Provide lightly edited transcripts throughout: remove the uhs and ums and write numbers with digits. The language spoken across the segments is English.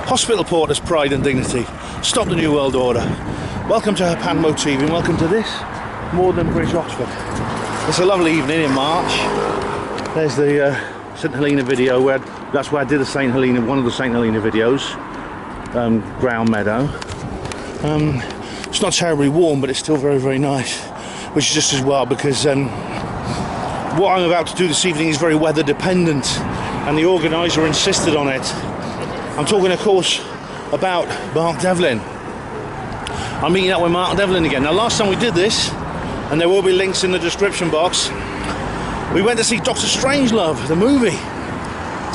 Hospital porters, pride and dignity. Stop the New World Order. Welcome to Panmo TV and welcome to this Magdalen Bridge, Oxford. It's a lovely evening in March. There's the St Helena video, that's where I did the St Helena, one of the St Helena videos. Ground meadow. It's not terribly warm, but it's still very, very nice, which is just as well because what I'm about to do this evening is very weather dependent, and the organiser insisted on it. I'm talking, of course, about Mark Devlin. I'm meeting up with Mark Devlin again. Now, last time we did this, and there will be links in the description box, we went to see Dr. Strangelove, the movie,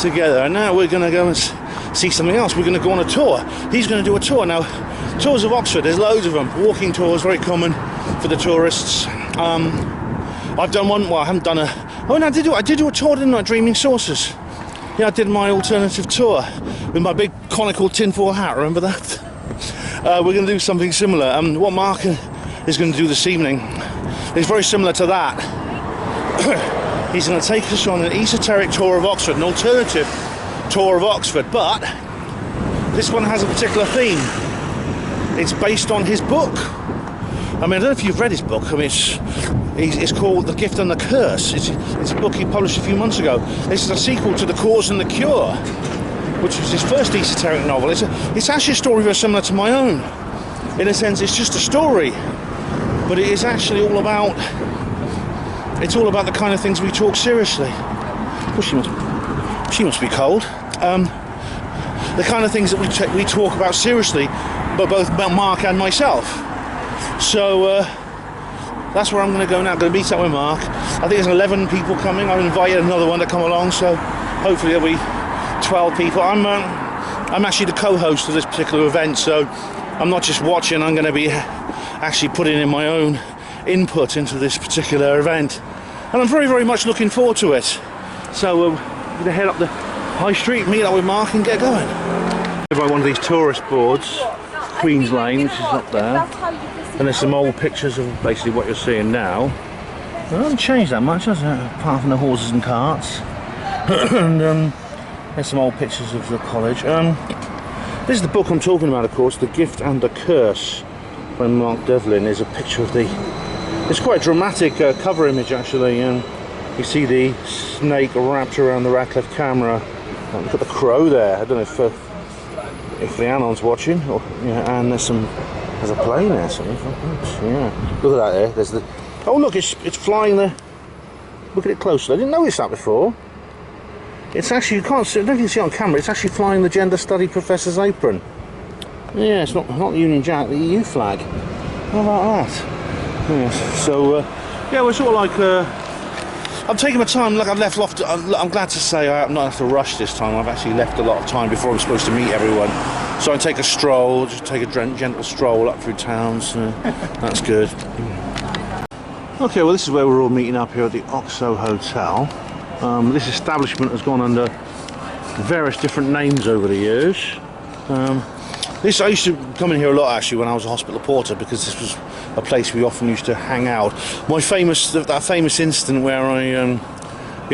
together, and now we're going to go and see something else. We're going to go on a tour. He's going to do a tour. Now, tours of Oxford, there's loads of them. Walking tours, very common for the tourists. I've done one, well, I haven't done a... Oh, no, I did do a tour, didn't I? Dreaming Saucers. Yeah, I did my alternative tour with my big conical tinfoil hat, remember that? We're going to do something similar. What Mark is going to do this evening is very similar to that. He's going to take us on an esoteric tour of Oxford, an alternative tour of Oxford, but this one has a particular theme. It's based on his book. I mean, I don't know if you've read his book. I mean, it's called The Gift and the Curse. It's a book he published a few months ago. This is a sequel to The Cause and the Cure, which was his first esoteric novel. It's actually a story very similar to my own. In a sense, it's just a story, but it is actually all about... It's all about the kind of things we talk seriously. Well, she must be cold. The kind of things that we talk about seriously, but both about Mark and myself. So that's where I'm going to go now. I'm going to meet up with Mark. I think there's 11 people coming. I've invited another one to come along, so hopefully there'll be 12 people. I'm actually the co-host of this particular event, so I'm not just watching. I'm going to be actually putting in my own input into this particular event, and I'm very, very much looking forward to it. So we're going to head up the High Street, meet up with Mark and get going. By one of these tourist boards, Queen's Lane, which is up there, and there's some old pictures of basically what you're seeing now. It hasn't changed that much, has it? Apart from the horses and carts. And there's some old pictures of the college. This is the book I'm talking about, of course, The Gift and the Curse, by Mark Devlin. There's a picture of it's quite a dramatic cover image, actually. You see the snake wrapped around the Radcliffe Camera. Look at the crow there. I don't know if Rhiannon's watching. And there's a plane there. Yeah. Look at that there. There's the... Oh, look, it's flying the... Look at it closely. I didn't notice that before. It's actually, you can't see, I don't know if you can see it on camera, it's actually flying the gender study professor's apron. Yeah, it's not the Union Jack, the EU flag. How about that? Yes. So, yeah, we're sort of like... I'm taking my time. Look, I'm glad to say I'm not have to rush this time. I've actually left a lot of time before I'm supposed to meet everyone. So I take a stroll, just take a gentle stroll up through town. So that's good. Okay, well, this is where we're all meeting up here at the Oxford Hotel. This establishment has gone under various different names over the years. I used to come in here a lot, actually, when I was a hospital porter, because this was a place we often used to hang out. That famous incident where I,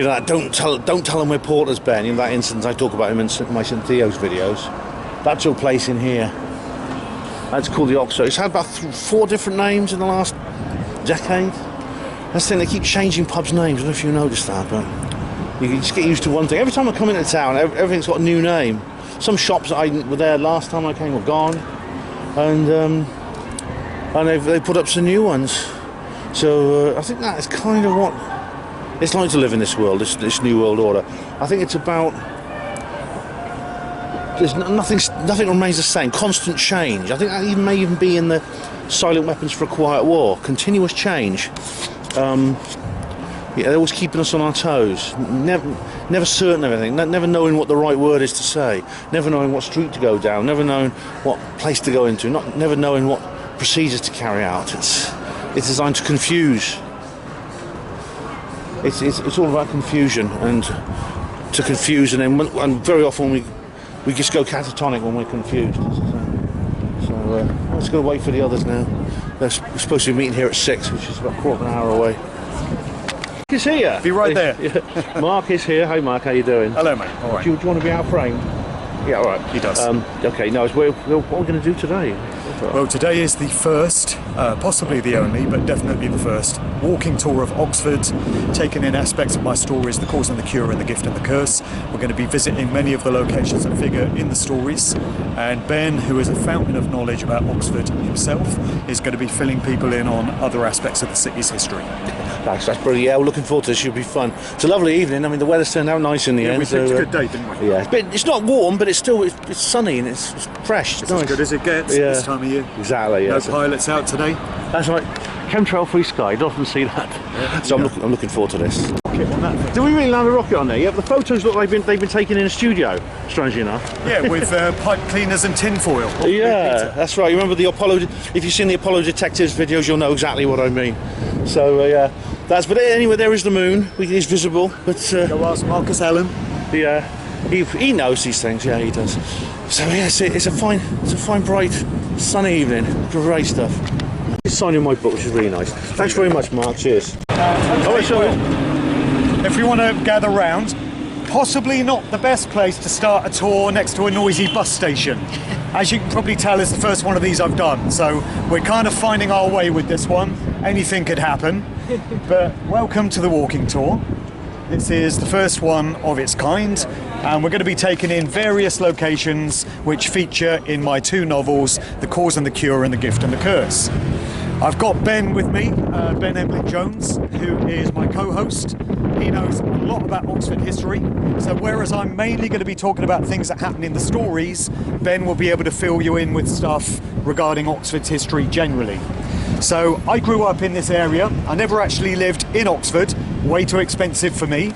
that don't tell them we're porters, Ben. That incident I talk about him in my St Theo's videos. That took place in here. That's called the Oxford. It's had about 4 different names in the last decade. That's the thing, they keep changing pubs' names. I don't know if you noticed that, but you can just get used to one thing. Every time I come into town, everything's got a new name. Some shops that were there last time I came were gone, and they put up some new ones. So I think that is kind of what it's like to live in this world, this new world order. I think it's about nothing remains the same. Constant change. I think that may even be in the Silent Weapons for a Quiet War. Continuous change. Yeah, they're always keeping us on our toes. Never certain of anything. Never knowing what the right word is to say. Never knowing what street to go down. Never knowing what place to go into. Never knowing what procedures to carry out. It's designed to confuse. It's all about confusion and to confuse, and very often we just go catatonic when we're confused. So I'm just going to wait for the others now. We're supposed to be meeting here at 6, which is about a quarter of an hour away. Mark is here. Be right there. Yeah. Mark is here. Hey Mark, how you doing? Hello mate. All right. Do you want to be out framed? Yeah, all right. He does. Okay, no, what are we going to do today? Well, today is the first, possibly the only, but definitely the first, walking tour of Oxford, taking in aspects of my stories, the cause and the cure and the gift and the curse. We're going to be visiting many of the locations that figure in the stories, and Ben, who is a fountain of knowledge about Oxford himself, is going to be filling people in on other aspects of the city's history. That's brilliant. Yeah, we're looking forward to this. Should be fun. It's a lovely evening. I mean, the weather's turned out nice in the end. We picked a good day, didn't we? Yeah, it's not warm, but it's still it's sunny and it's fresh. It's nice. As good as it gets this time of year. Exactly. Yeah. No pilots out today. That's right. Chemtrail free sky. You often see that. Yeah, so I'm looking forward to this. Do we really land a rocket on there? Yeah, the photos look like they've been taken in a studio. Strangely enough. Yeah, with pipe cleaners and tinfoil. Yeah, that's right. You remember the Apollo? If you've seen the Apollo detectives videos, you'll know exactly what I mean. So yeah. But anyway, there is the moon. It's visible. But go ask Marcus Allen. Yeah, he knows these things. Yeah, he does. So yeah, it's a fine, bright, sunny evening. Great stuff. He's signing my book, which is really nice. Thanks very much, Mark. Cheers. If you want to gather round, possibly not the best place to start a tour next to a noisy bus station. As you can probably tell, it's the first one of these I've done, so we're kind of finding our way with this one. Anything could happen, but welcome to the walking tour. This is the first one of its kind, and we're going to be taking in various locations which feature in my two novels, The Cause and the Cure and The Gift and the Curse. I've got Ben with me, Ben Embley-Jones, who is my co-host. He knows a lot about Oxford history, so whereas I'm mainly going to be talking about things that happen in the stories, Ben will be able to fill you in with stuff regarding Oxford's history generally. So I grew up in this area. I never actually lived in Oxford, way too expensive for me,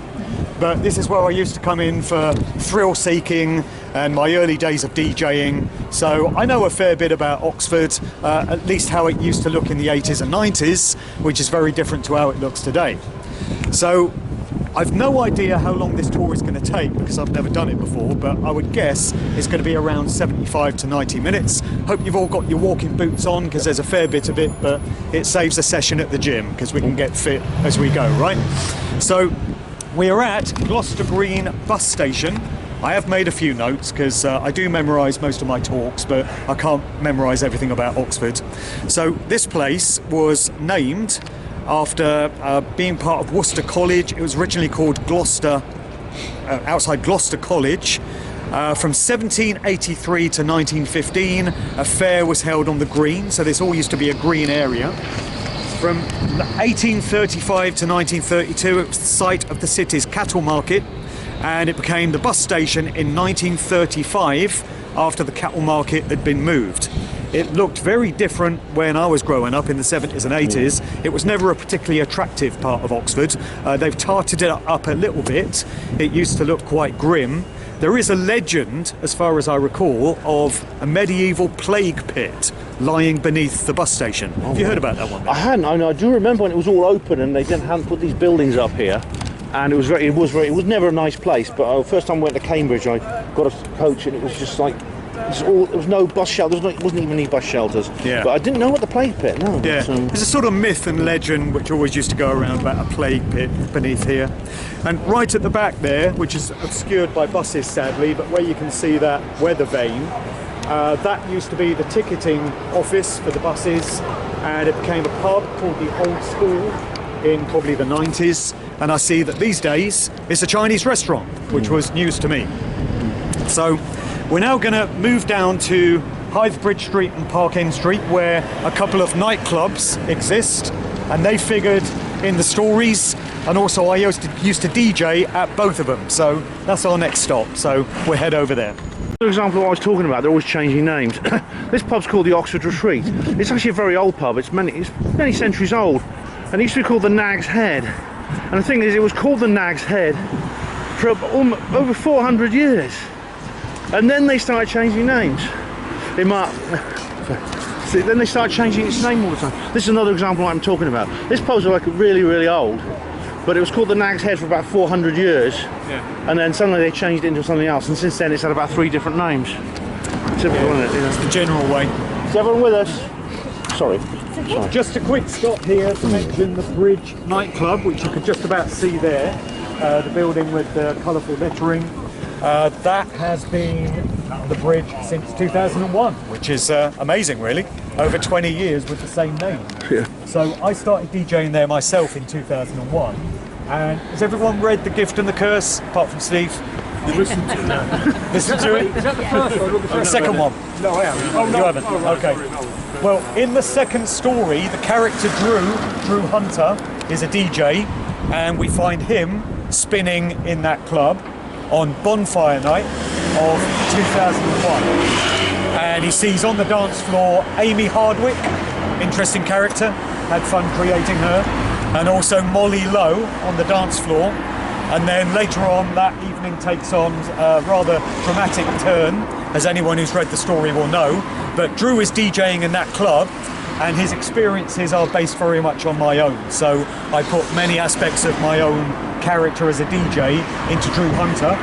but this is where I used to come in for thrill seeking and my early days of DJing. So I know a fair bit about Oxford, at least how it used to look in the 80s and 90s, which is very different to how it looks today. So I've no idea how long this tour is going to take because I've never done it before, but I would guess it's going to be around 75 to 90 minutes. Hope you've all got your walking boots on because there's a fair bit of it, but it saves a session at the gym because we can get fit as we go, right? So we are at Gloucester Green bus station. I have made a few notes because I do memorise most of my talks, but I can't memorise everything about Oxford. So this place was named after being part of Worcester College. It was originally called Gloucester, outside Gloucester College. From 1783 to 1915, a fair was held on the green, so this all used to be a green area. From 1835 to 1932, it was the site of the city's cattle market, and it became the bus station in 1935 after the cattle market had been moved. It looked very different when I was growing up in the 70s and 80s. It was never a particularly attractive part of Oxford. They've tarted it up a little bit. It used to look quite grim. There is a legend, as far as I recall, of a medieval plague pit lying beneath the bus station. Have you heard about that one? I hadn't. I do remember when it was all open and they hadn't put these buildings up here. And it was never a nice place. But first time I went to Cambridge, I got a coach and it was just like, there was no bus shelters. There wasn't even any bus shelters. Yeah. But I didn't know what the plague pit. No. Yeah. There's a sort of myth and legend which always used to go around about a plague pit beneath here. And right at the back there, which is obscured by buses sadly, but where you can see that weather vane, that used to be the ticketing office for the buses, and it became a pub called the Old School in probably the 90s. And I see that these days it's a Chinese restaurant, which was news to me. So we're now going to move down to Hythe Street and Parkin Street, where a couple of nightclubs exist, and they figured in the stories, and also I used to DJ at both of them, so that's our next stop, so we'll head over there. For example, what I was talking about, they're always changing names. This pub's called the Oxford Retreat. It's actually a very old pub, it's many centuries old, and it used to be called the Nag's Head. And the thing is, it was called the Nag's Head for over 400 years. And then they started changing names. Then they started changing its name all the time. This is another example of what I'm talking about. This pub's like really, really old, but it was called the Nag's Head for about 400 years. Yeah. And then suddenly they changed it into something else, and since then it's had about 3 different names. Typical, isn't it? That's the general way. Is everyone with us? Sorry. Just a quick stop here to mention the Bridge nightclub, which you could just about see there. The building with the colourful lettering. That has been on the bridge since 2001, which is amazing, really. Over 20 years with the same name. Yeah. So I started DJing there myself in 2001. And has everyone read The Gift and the Curse, apart from Steve? You listened to that? Listen to it? Is that the first one or The second one? No, I haven't. Oh, you haven't? Oh, right, okay. sorry, no. Well, in the second story, the character Drew Hunter, is a DJ, and we find him spinning in that club on Bonfire Night of 2001. And he sees on the dance floor Amy Hardwick, interesting character, had fun creating her, and also Molly Lowe on the dance floor. And then later on, that evening takes on a rather dramatic turn, as anyone who's read the story will know. But Drew is DJing in that club, and his experiences are based very much on my own. So I put many aspects of my own character as a DJ into Drew Hunter,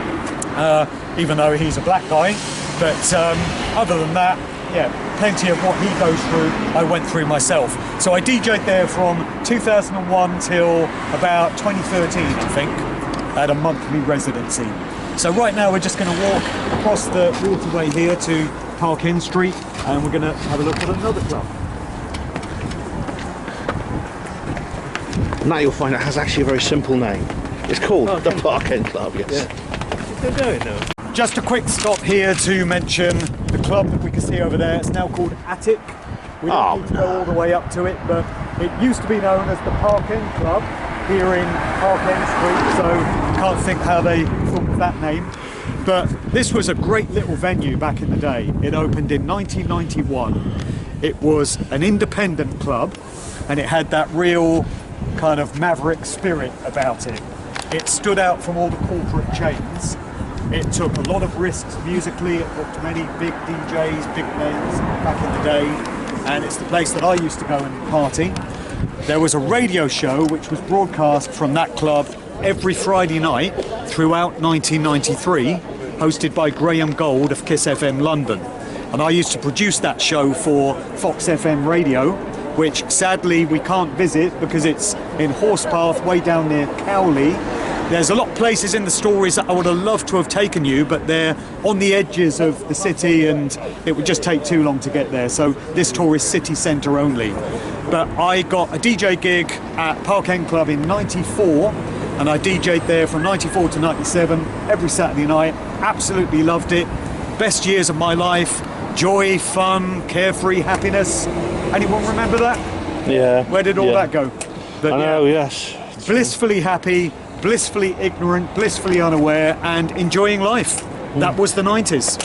even though he's a black guy. But other than that, yeah, plenty of what he goes through, I went through myself. So I DJ'd there from 2001 till about 2013, I think. At a monthly residency. So right now we're just going to walk across the waterway here to Parkin Street, and we're going to have a look at another club. Now you'll find it has actually a very simple name. It's called the Parkin Club, yes. What they're doing now? Just a quick stop here to mention the club that we can see over there. It's now called Attic. We don't need to go all the way up to it, but it used to be known as the Parkin Club here in Parkin Street, so can't think how they thought of that name. But this was a great little venue back in the day. It opened in 1991. It was an independent club, and it had that real kind of maverick spirit about it. It stood out from all the corporate chains. It took a lot of risks musically. It booked many big DJs, big names back in the day, and it's the place that I used to go and party. There was a radio show which was broadcast from that club every Friday night throughout 1993, hosted by Graham Gold of Kiss FM London. And I used to produce that show for Fox FM Radio, which sadly we can't visit because it's in Horsepath way down near Cowley. There's a lot of places in the stories that I would have loved to have taken you, but they're on the edges of the city and it would just take too long to get there. So this tour is city centre only. But I got a DJ gig at Parkin Club in '94, and I DJ'd there from '94 to '97 every Saturday night. Absolutely loved it. Best years of my life. Joy, fun, carefree, happiness. Anyone remember that? Yeah. Where did all that go? But, I know, yes. Blissfully happy, blissfully ignorant, blissfully unaware, and enjoying life. That was the 90s.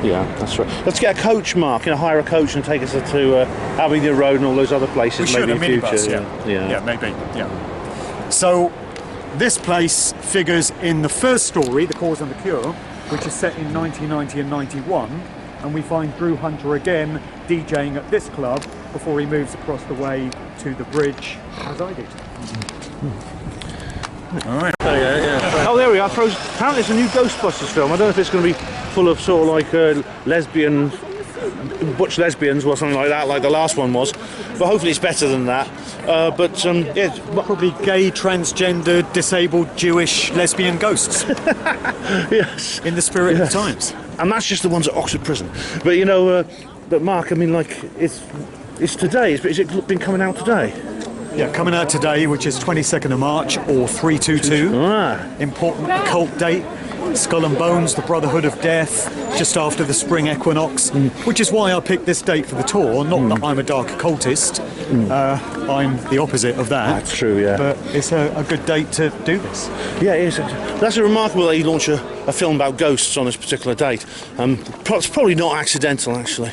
Yeah, that's right. Let's get a coach, Mark, hire a coach and take us to Abingdon Road and all those other places. We should, maybe in a minibus, future. yeah, maybe, yeah. So, this place figures in the first story, The Cause and the Cure, which is set in 1990 and 91, and we find Drew Hunter again DJing at this club before he moves across the way to the bridge, as I did. All right. Oh, there we are. Apparently it's a new Ghostbusters film. I don't know if it's going to be full of sort of like lesbian, butch lesbians or something like that, like the last one was. But hopefully it's better than that. Yeah, probably gay, transgender, disabled, Jewish, lesbian ghosts. Yes. In the spirit of the times. And that's just the ones at Oxford Prison. But you know, but Mark, I mean, like it's today. Is it been coming out today? Yeah, coming out today, which is 22nd of March, or 322. Important occult date. Skull and Bones, the Brotherhood of Death, just after the spring equinox, which is why I picked this date for the tour. Not that I'm a dark occultist, I'm the opposite of that. That's true, yeah. But it's a good date to do this. Yeah, it is. That's remarkable that you launch a film about ghosts on this particular date. It's probably not accidental, actually.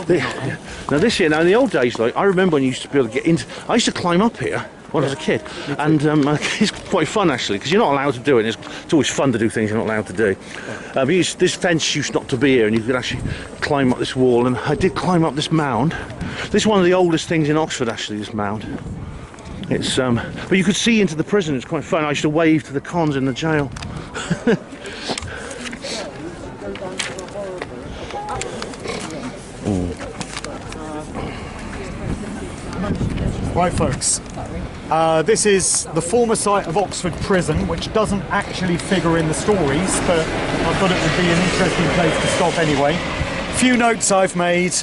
Now this year, in the old days, like I remember when you used to be able to get into. I used to climb up here when I was a kid, and it's quite fun actually because you're not allowed to do it. It's always fun to do things you're not allowed to do. But this fence used not to be here, and you could actually climb up this wall. And I did climb up this mound. This is one of the oldest things in Oxford, actually. This mound. It's but you could see into the prison. It's quite fun. I used to wave to the cons in the jail. Right, folks. This is the former site of Oxford Prison, which doesn't actually figure in the stories, but I thought it would be an interesting place to stop anyway. Few notes I've made.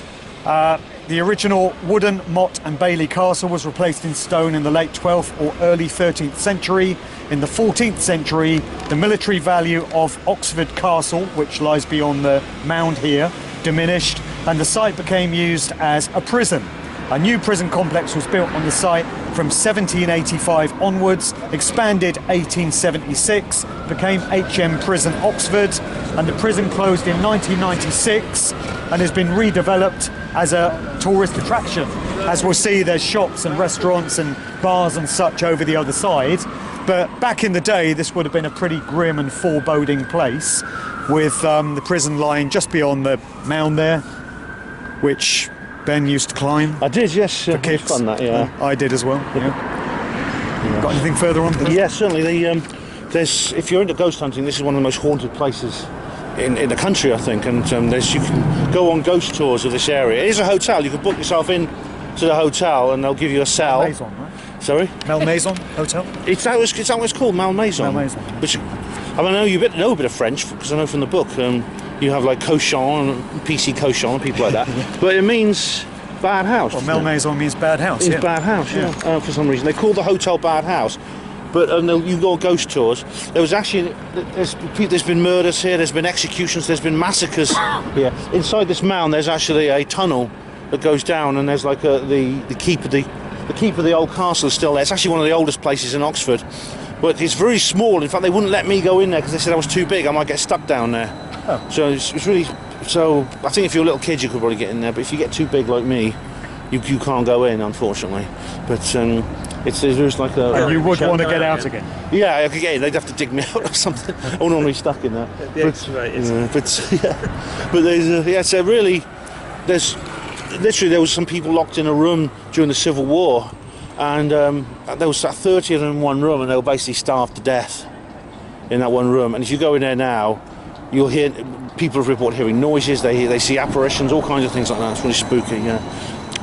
The original wooden Mott and Bailey castle was replaced in stone in the late 12th or early 13th century. In the 14th century, the military value of Oxford Castle, which lies beyond the mound here, diminished, and the site became used as a prison. A new prison complex was built on the site from 1785 onwards, expanded 1876, became HM Prison Oxford, and the prison closed in 1996 and has been redeveloped as a tourist attraction. As we'll see, there's shops and restaurants and bars and such over the other side. But back in the day, this would have been a pretty grim and foreboding place, with the prison lying just beyond the mound there, which Ben used to climb. I did, yes. For kids. Fun that, yeah. I did as well. Yeah. Got anything further on? Yeah, certainly. There's, if you're into ghost hunting, this is one of the most haunted places in the country, I think. And you can go on ghost tours of this area. It is a hotel. You can book yourself in to the hotel, and they'll give you a cell. Malmaison, right? Sorry? Malmaison Hotel. Is that what it's called? Malmaison. Malmaison. Which, I mean, I know you know a bit of French because I know from the book. You have like cochon and PC cochon and people like that. But it means bad house. Well, Malmaison means bad house. It's bad house, yeah. For some reason they call the hotel bad house. But you go on ghost tours. There was actually there's been murders here. There's been executions. There's been massacres here. Inside this mound, there's actually a tunnel that goes down, and there's like the keep of the old castle is still there. It's actually one of the oldest places in Oxford, but it's very small. In fact, they wouldn't let me go in there because they said I was too big. I might get stuck down there. Oh. So it's really. So I think if you're a little kid, you could probably get in there. But if you get too big like me, you can't go in, unfortunately. But there's like a. And you would want to get out again. Yeah, I could get in. They'd have to dig me out or something. I'm normally stuck in there. There's literally there was some people locked in a room during the Civil War, and there was 30 of them in one room, and they were basically starved to death in that one room. And if you go in there now, you'll hear people have reported hearing noises. They see apparitions, all kinds of things like that. It's really spooky. Yeah,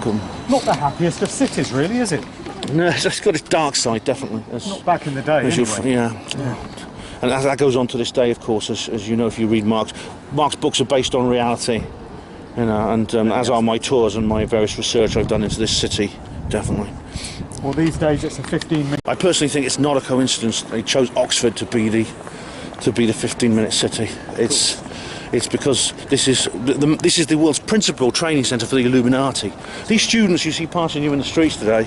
cool. Not the happiest of cities, really, is it? No, it's got its dark side, definitely. Not back in the day, anyway. Yeah. And that goes on to this day, of course, as you know, if you read Mark's books are based on reality, you know, and as are my tours and my various research I've done into this city, definitely. Well, these days it's a 15-minute. I personally think it's not a coincidence they chose Oxford to be the 15-minute city. It's because this is the world's principal training centre for the Illuminati. These students you see passing you in the streets today,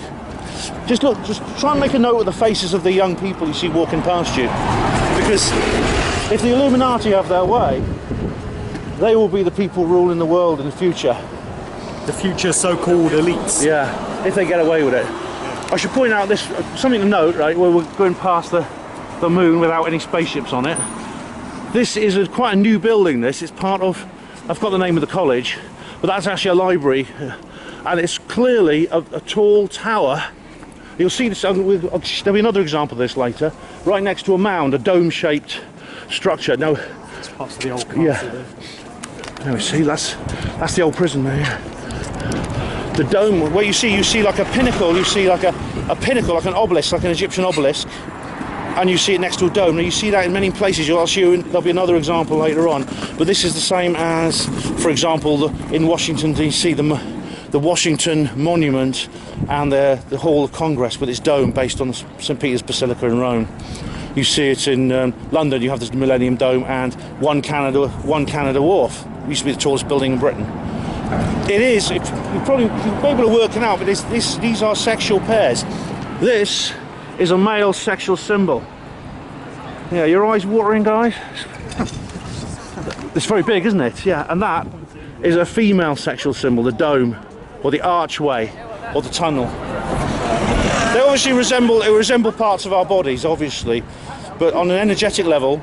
just try and make a note of the faces of the young people you see walking past you, because if the Illuminati have their way, they will be the people ruling the world in the future. The future so-called elites. Yeah, if they get away with it. I should point out this something to note, right? Where we're going past the moon without any spaceships on it. This is quite a new building. It's part of. I've got the name of the college, but that's actually a library, and it's clearly a tall tower. You'll see this. There'll be another example of this later. Right next to a mound, a dome-shaped structure. Now, it's parts of the old castle. Yeah. There we see. That's the old prison there. Yeah. The dome. Where you see like a pinnacle. You see like a pinnacle, like an obelisk, like an Egyptian obelisk. And you see it next to a dome. Now you see that in many places. I'll show you. There'll be another example later on. But this is the same as, for example, in Washington D.C., the Washington Monument and the Hall of Congress with its dome based on St. Peter's Basilica in Rome. You see it in London. You have this Millennium Dome and One Canada Wharf. It used to be the tallest building in Britain. It is. You'll be able to work it out. But these are sexual pairs. This is a male sexual symbol. Yeah, your eyes watering, guys? It's very big, isn't it? Yeah, and that is a female sexual symbol, the dome, or the archway, or the tunnel. They obviously resemble parts of our bodies, obviously, but on an energetic level,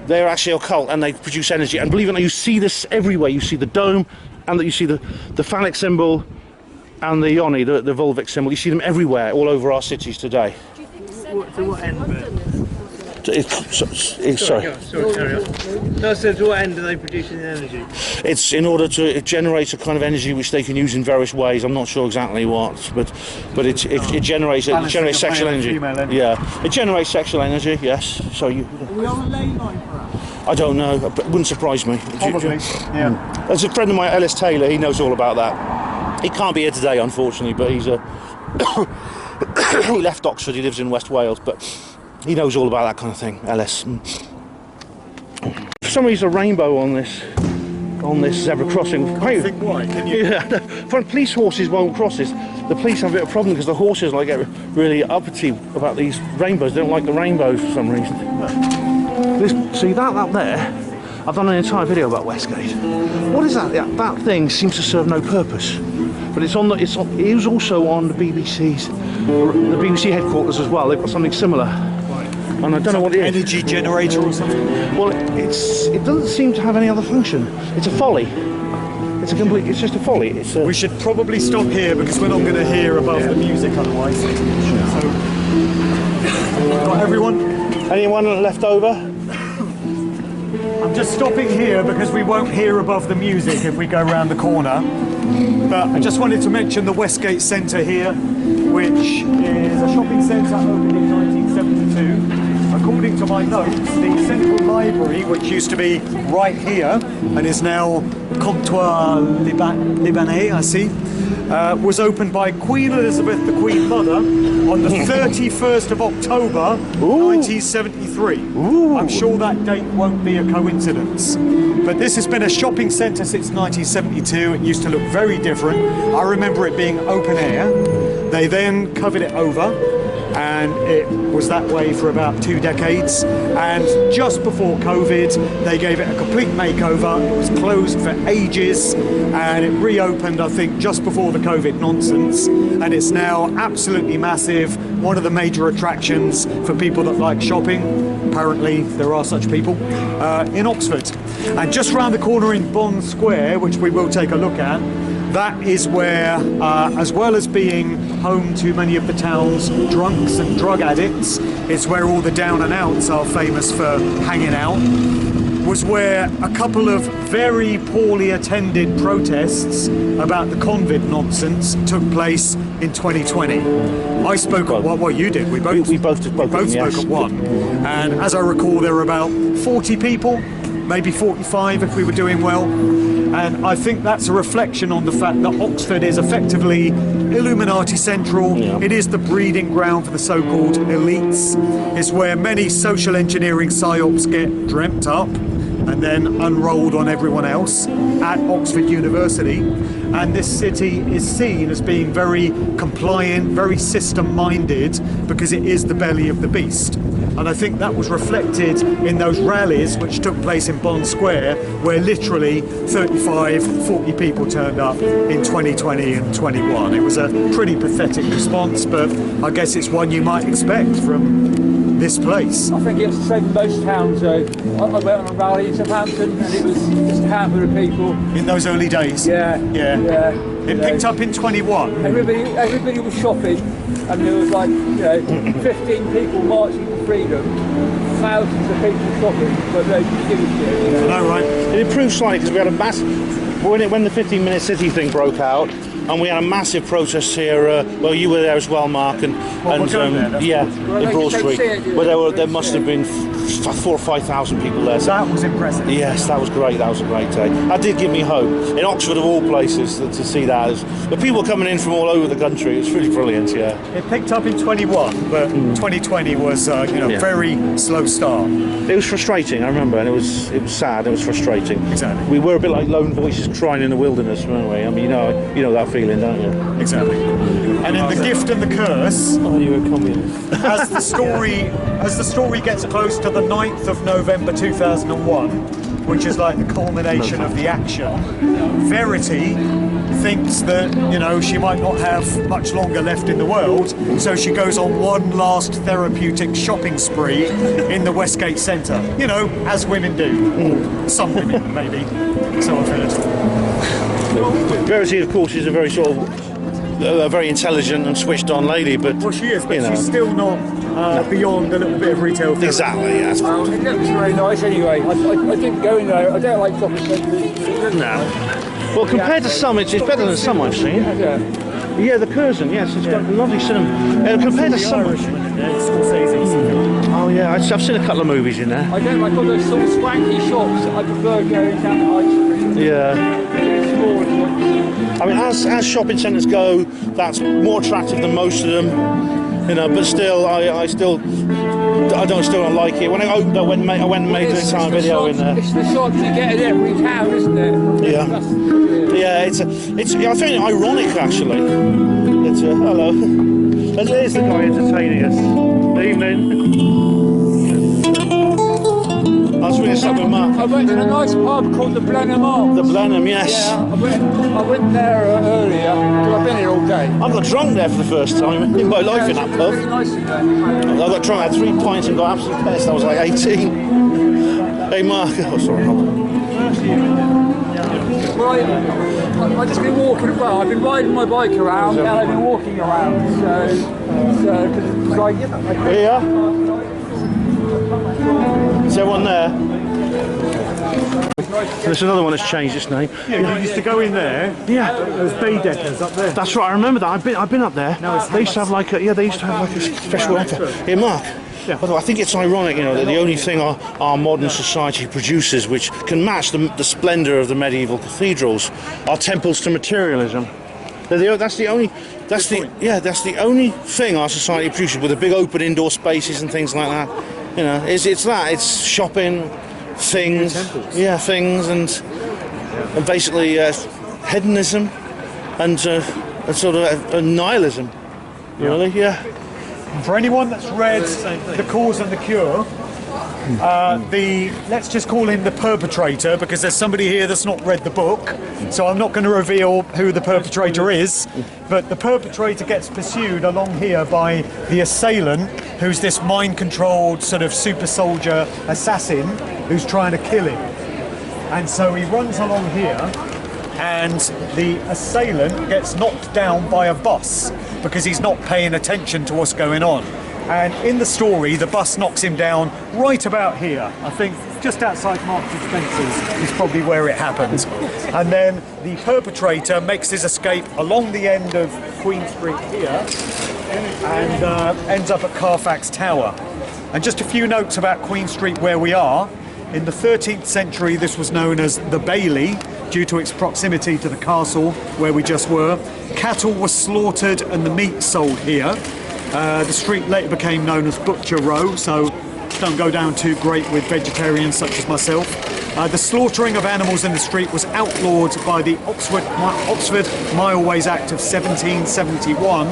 they're actually occult, and they produce energy. And believe it or not, you see this everywhere. You see the dome, and you see the phallic symbol, and the yoni, the vulvic symbol. You see them everywhere, all over our cities today. To what end? Sorry. Sorry, carry on. No, so to what end are they producing the energy? It's in order to it generates a kind of energy which they can use in various ways. I'm not sure exactly what, but it generates sexual energy. Yeah, it generates sexual energy. Yes. So you. Are we on a lane line perhaps? I don't know. But it wouldn't surprise me. Probably. Yeah. There's a friend of mine, Ellis Taylor. He knows all about that. He can't be here today, unfortunately, but he's a. He left Oxford. He lives in West Wales, but he knows all about that kind of thing. Ellis. For some reason, a rainbow on this zebra crossing. Can't think why, can you? Yeah, police horses won't cross this. The police have a bit of problem because the horses like get really uppity about these rainbows. They don't like the rainbows for some reason. See that up there? I've done an entire video about Westgate. What is that? That thing seems to serve no purpose. But it was also on the BBC headquarters as well. They've got something similar. And I don't know what it is. Energy generator or something? Well, it doesn't seem to have any other function. It's a folly. It's just a folly. We should probably stop here because we're not going to hear above the music otherwise. So, got everyone? Anyone left over? I'm just stopping here because we won't hear above the music if we go round the corner. But I just wanted to mention the Westgate Centre here, which is a shopping centre opened in 1972. According to my notes, the Central Library, which used to be right here and is now Comptoir Libanais, I see, was opened by Queen Elizabeth, the Queen Mother, on the 31st of October, 1973. I'm sure that date won't be a coincidence. But this has been a shopping centre since 1972. It used to look very different. I remember it being open air. They then covered it over, and it was that way for about 2 decades. And just before COVID, they gave it a complete makeover. It was closed for ages, and it reopened, I think, just before the COVID nonsense. And it's now absolutely massive, one of the major attractions for people that like shopping. Apparently, there are such people in Oxford. And just round the corner in Bond Square, which we will take a look at, that is where, as well as being home to many of the town's drunks and drug addicts, it's where all the down and outs are famous for hanging out, was where a couple of very poorly attended protests about the convict nonsense took place in 2020. I spoke at one, well you did, we both spoke at one, and as I recall there were about 40 people, maybe 45 if we were doing well. And I think that's a reflection on the fact that Oxford is effectively Illuminati Central. Yeah. It is the breeding ground for the so-called elites. It's where many social engineering psyops get dreamt up and then unrolled on everyone else at Oxford University. And this city is seen as being very compliant, very system-minded, because it is the belly of the beast. And I think that was reflected in those rallies which took place in Bond Square, where literally 35, 40 people turned up in 2020 and 21. It was a pretty pathetic response, but I guess it's one you might expect from this place. I think it's the same in most towns. I went on a rally in Southampton and it was just a handful of people. In those early days? Yeah. It picked up in 21. Everybody was shopping and there was like, 15 people marching for freedom, thousands of people shopping, but they didn't give a shit. I know, right? It improved slightly because we had a massive, when the 15-minute city thing broke out, and we had a massive protest here. Well, you were there as well, Mark, and in Broad Street, where there must have been 4,000 or 5,000 people there. So that was impressive. Yes, that was great. That was a great day. That did give me hope. In Oxford, of all places, to see that. But people were coming in from all over the country. It was really brilliant. Yeah. It picked up in 21, but 2020 was, very slow start. It was frustrating. I remember, and it was sad. It was frustrating. Exactly. We were a bit like lone voices crying in the wilderness, weren't we? I mean, you know that feeling, don't you? Exactly. And in The Gift and the Curse, you were communist. as the story gets close to the 9th of November 2001, which is like the culmination of the action, Verity thinks that, she might not have much longer left in the world, so she goes on one last therapeutic shopping spree in the Westgate Centre. As women do. Some women, maybe. So I've heard. Verity, of course, is a very intelligent and switched-on lady, but well, she is, but she's still not beyond a little bit of retail. Film. Exactly, yes. Well, it looks very nice anyway. I didn't go in there. I don't like shopping centres. No. Well, compared to some, it's better than some I've seen. Yeah. Yeah, the Curzon, yes, it's got lovely cinema. Compared to some... Oh yeah, I've seen a couple of movies in there. I don't like all those sort of swanky shops. I prefer going down the high street. Yeah. I mean, as shopping centres go, that's more attractive than most of them. You know, but still, I still don't like it. When I opened, I went and made the entire video in there. It's the shops you get in every town, isn't it? Yeah. Yeah, it's I find it ironic actually. It's hello. There's the guy entertaining us. Evening. I was reading something with Mark. I went to a nice pub called the Blenheim Arms. The Blenheim, yes. Yeah, I went there earlier because I've been here all day. I got drunk there for the first time in my life in that pub. Really nice in there. I got drunk, I had 3 pints and got absolutely pissed. I was like 18. Hey Mark, oh sorry. Well, I've just been walking around. I've been riding my bike around and I've been walking around. So because it's like Yeah. Is there one there? There's another one that's changed its name. Yeah, you used to go in there. Yeah. There's Baydeckers up there. That's right, I remember that. I've been up there. They used to have like a special offer. Here, Mark. Yeah. By the way, I think it's ironic, you know, that the only thing our modern society produces which can match the splendour of the medieval cathedrals are temples to materialism. That's the only thing our society produces, with the big open indoor spaces and things like that. You know, it's shopping, things, things, and basically hedonism and sort of nihilism. Really, yeah. For anyone that's read The Cause and the Cure, let's just call him the perpetrator, because there's somebody here that's not read the book, so I'm not going to reveal who the perpetrator is, but the perpetrator gets pursued along here by the assailant, who's this mind-controlled sort of super soldier assassin who's trying to kill him. And so he runs along here, and the assailant gets knocked down by a bus because he's not paying attention to what's going on. And in the story, the bus knocks him down right about here. I think just outside Marks and Spencer's is probably where it happens. And then the perpetrator makes his escape along the end of Queen Street here and ends up at Carfax Tower. And just a few notes about Queen Street where we are. In the 13th century, this was known as the Bailey, due to its proximity to the castle where we just were. Cattle were slaughtered and the meat sold here. The street later became known as Butcher Row, so don't go down too great with vegetarians such as myself. The slaughtering of animals in the street was outlawed by the Oxford Mileways Act of 1771,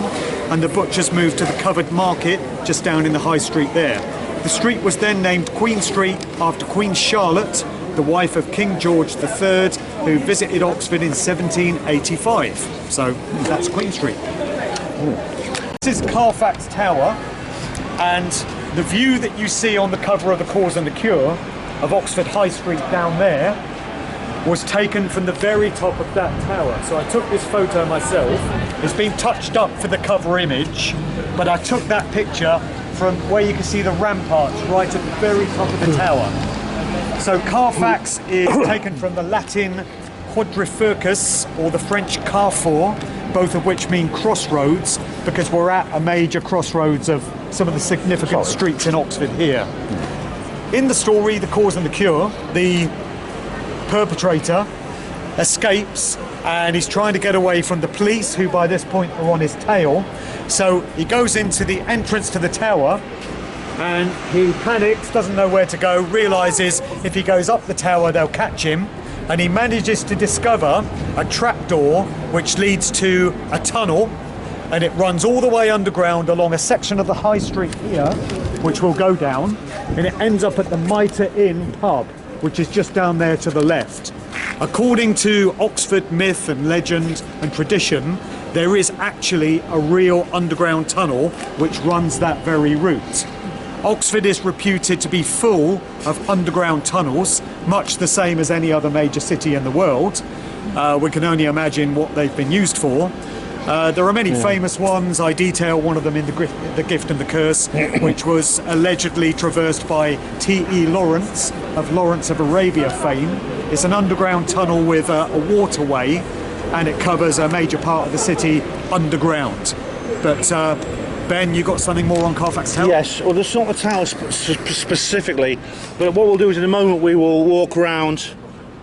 and the butchers moved to the covered market just down in the high street there. The street was then named Queen Street after Queen Charlotte, the wife of King George III, who visited Oxford in 1785. So that's Queen Street. This is Carfax Tower, and the view that you see on the cover of The Cause and the Cure of Oxford High Street down there was taken from the very top of that tower. So I took this photo myself. It's been touched up for the cover image, but I took that picture from where you can see the ramparts right at the very top of the tower. So Carfax is taken from the Latin quadrifurcus, or the French carrefour, both of which mean crossroads, because we're at a major crossroads of some of the significant streets in Oxford here. In the story, The Cause and the Cure, the perpetrator escapes and he's trying to get away from the police, who by this point are on his tail. So he goes into the entrance to the tower and he panics, doesn't know where to go, realises if he goes up the tower they'll catch him, and he manages to discover a trapdoor which leads to a tunnel, and it runs all the way underground along a section of the high street here, which will go down, and it ends up at the Mitre Inn pub, which is just down there to the left. According to Oxford myth and legend and tradition, there is actually a real underground tunnel which runs that very route. Oxford is reputed to be full of underground tunnels, much the same as any other major city in the world. We can only imagine what they've been used for. There are many famous ones. I detail one of them in The Gift and the Curse, which was allegedly traversed by T.E. Lawrence of Lawrence of Arabia fame. It's an underground tunnel with a waterway, and it covers a major part of the city underground. But Ben, you got something more on Carfax Tower? Yes, well, there's not the tower specifically, but what we'll do is in a moment we will walk around,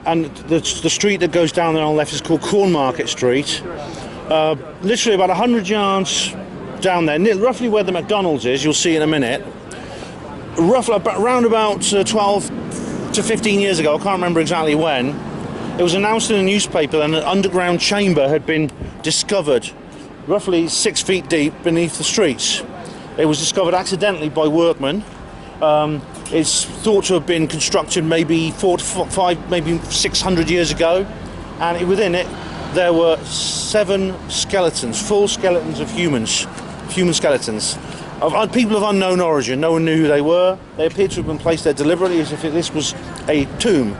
and the street that goes down there on the left is called Cornmarket Street. Literally about 100 yards down there, roughly where the McDonald's is, you'll see in a minute. Roughly around about 12 to 15 years ago, I can't remember exactly when, it was announced in a newspaper that an underground chamber had been discovered roughly 6 feet deep beneath the streets. It was discovered accidentally by workmen. It's thought to have been constructed maybe 4 to 5, maybe 600 years ago, and within it there were 7 skeletons, full skeletons of human skeletons, of people of unknown origin. No one knew who they were. They appeared to have been placed there deliberately, as if this was a tomb.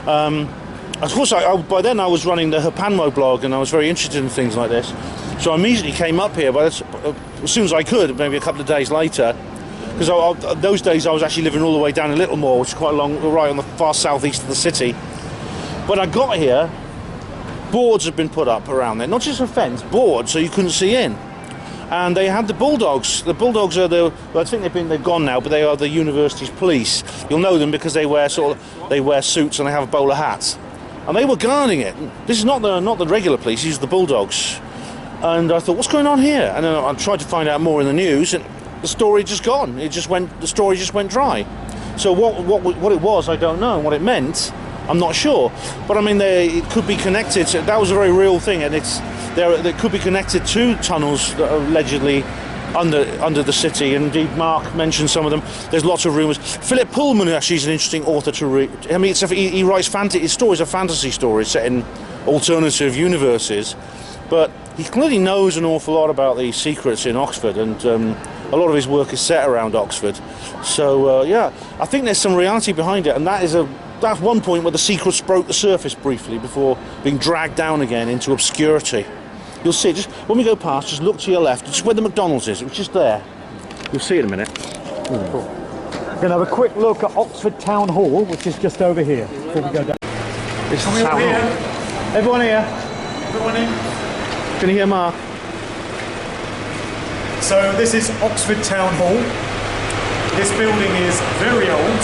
Of course, by then I was running the Herpanmo blog, and I was very interested in things like this. So I immediately came up here, as soon as I could, maybe a couple of days later, because those days I was actually living all the way down in Littlemore, which is quite right on the far southeast of the city. When I got here, boards had been put up around there, not just a fence, boards, so you couldn't see in. And they had the bulldogs. The bulldogs are I think they've gone now, but they are the university's police. You'll know them because they wear suits and they have bowler hats. And they were guarding it. This is not the regular police, these are the bulldogs. And I thought, what's going on here? And then I tried to find out more in the news, and the story just gone. The story just went dry. So what it was, I don't know. And what it meant, I'm not sure. But I mean, it could be connected. That was a very real thing, and it could be connected to tunnels that are allegedly under the city. And indeed, Mark mentioned some of them. There's lots of rumours. Philip Pullman actually is an interesting author to read. I mean, he writes his stories are fantasy stories set in alternative universes, but he clearly knows an awful lot about the secrets in Oxford, and a lot of his work is set around Oxford. So yeah, I think there's some reality behind it, and that's one point where the secrets broke the surface briefly before being dragged down again into obscurity. You'll see, just when we go past, just look to your left, just where the McDonald's is, which is there. You'll see it in a minute. Cool. We're going to have a quick look at Oxford Town Hall, which is just over here, before we go down. It's the Town Hall. Everyone here? Everyone in? Can you hear Mark? So this is Oxford Town Hall. This building is very old.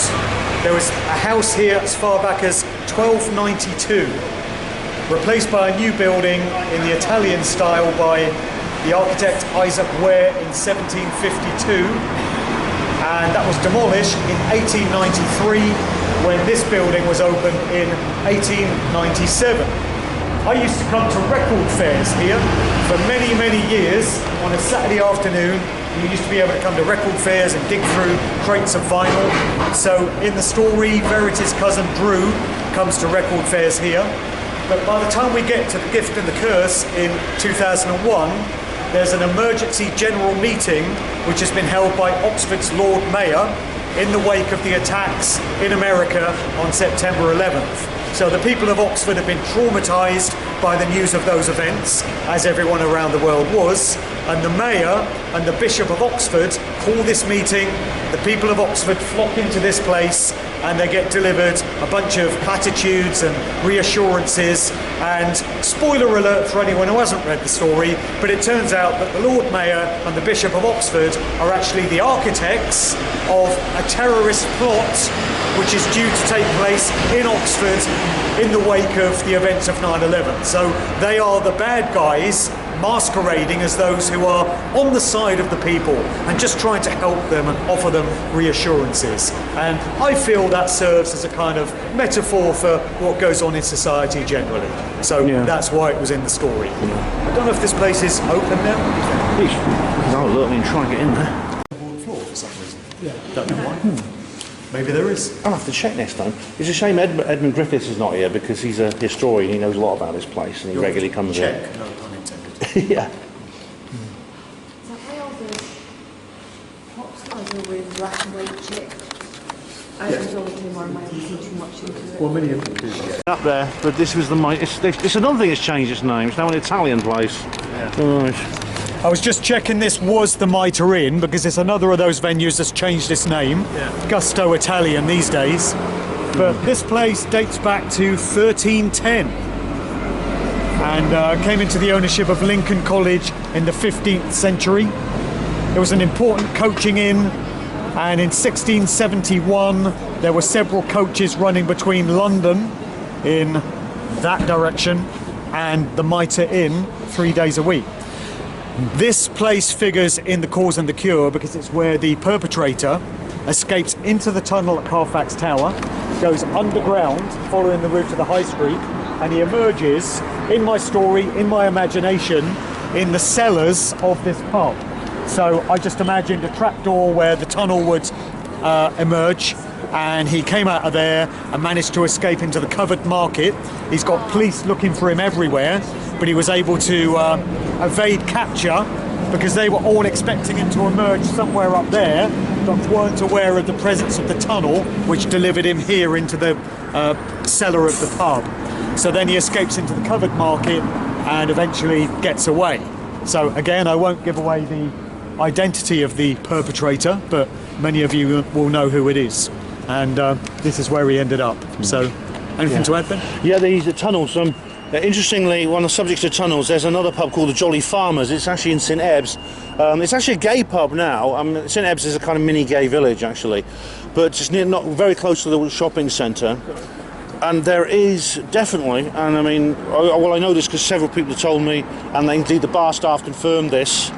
There was a house here as far back as 1292, replaced by a new building in the Italian style by the architect Isaac Ware in 1752, and that was demolished in 1893 when this building was opened in 1897. I used to come to record fairs here for many, many years on a Saturday afternoon. You used to be able to come to record fairs and dig through crates of vinyl. So in the story, Verity's cousin Drew comes to record fairs here. But by the time we get to The Gift and the Curse in 2001, there's an emergency general meeting which has been held by Oxford's Lord Mayor in the wake of the attacks in America on September 11th. So the people of Oxford have been traumatised by the news of those events, as everyone around the world was, and the Mayor and the Bishop of Oxford call this meeting. The people of Oxford flock into this place and they get delivered a bunch of platitudes and reassurances, and spoiler alert for anyone who hasn't read the story, but it turns out that the Lord Mayor and the Bishop of Oxford are actually the architects of a terrorist plot which is due to take place in Oxford in the wake of the events of 9/11. So they are the bad guys masquerading as those who are on the side of the people and just trying to help them and offer them reassurances. And I feel that serves as a kind of metaphor for what goes on in society generally. So that's why it was in the story. I don't know if this place is open now. I'll look and try and get in there. Floor for some reason. Yeah. Don't know why. Maybe there is. I'll have to check next time. It's a shame Edmund Griffiths is not here, because he's a historian. He knows a lot about this place, and he regularly comes here. No pun intended. Yeah. Is that why all the pop stars are with black and white chick? I was always too more mind too much into it. Well, many of them do, yeah. Up there, but this was it's another thing that's changed its name. It's now an Italian place. Right. I was just checking this was the Mitre Inn because it's another of those venues that's changed its name. Gusto Italian these days. But this place dates back to 1310 and came into the ownership of Lincoln College in the 15th century. It was an important coaching inn, and in 1671 there were several coaches running between London in that direction and the Mitre Inn 3 days a week. This place figures in the Cause and the Cure because it's where the perpetrator escapes into the tunnel at Carfax Tower, goes underground following the route to the High Street, and he emerges, in my story, in my imagination, in the cellars of this pub. So I just imagined a trapdoor where the tunnel would emerge, and he came out of there and managed to escape into the covered market. He's got police looking for him everywhere, but he was able to evade capture because they were all expecting him to emerge somewhere up there, but weren't aware of the presence of the tunnel, which delivered him here into the cellar of the pub. So then he escapes into the covered market and eventually gets away. So again, I won't give away the identity of the perpetrator, but many of you will know who it is. And this is where he ended up. So, anything to add, Ben? Yeah, the tunnels. Interestingly, on the subject of tunnels, there's another pub called the Jolly Farmers. It's actually in St Ebbs. It's actually a gay pub now. St Ebbs is a kind of mini gay village, actually, but just not very close to the shopping centre. And there is definitely, and I mean, well, I know this because several people have told me, and indeed the bar staff confirmed this.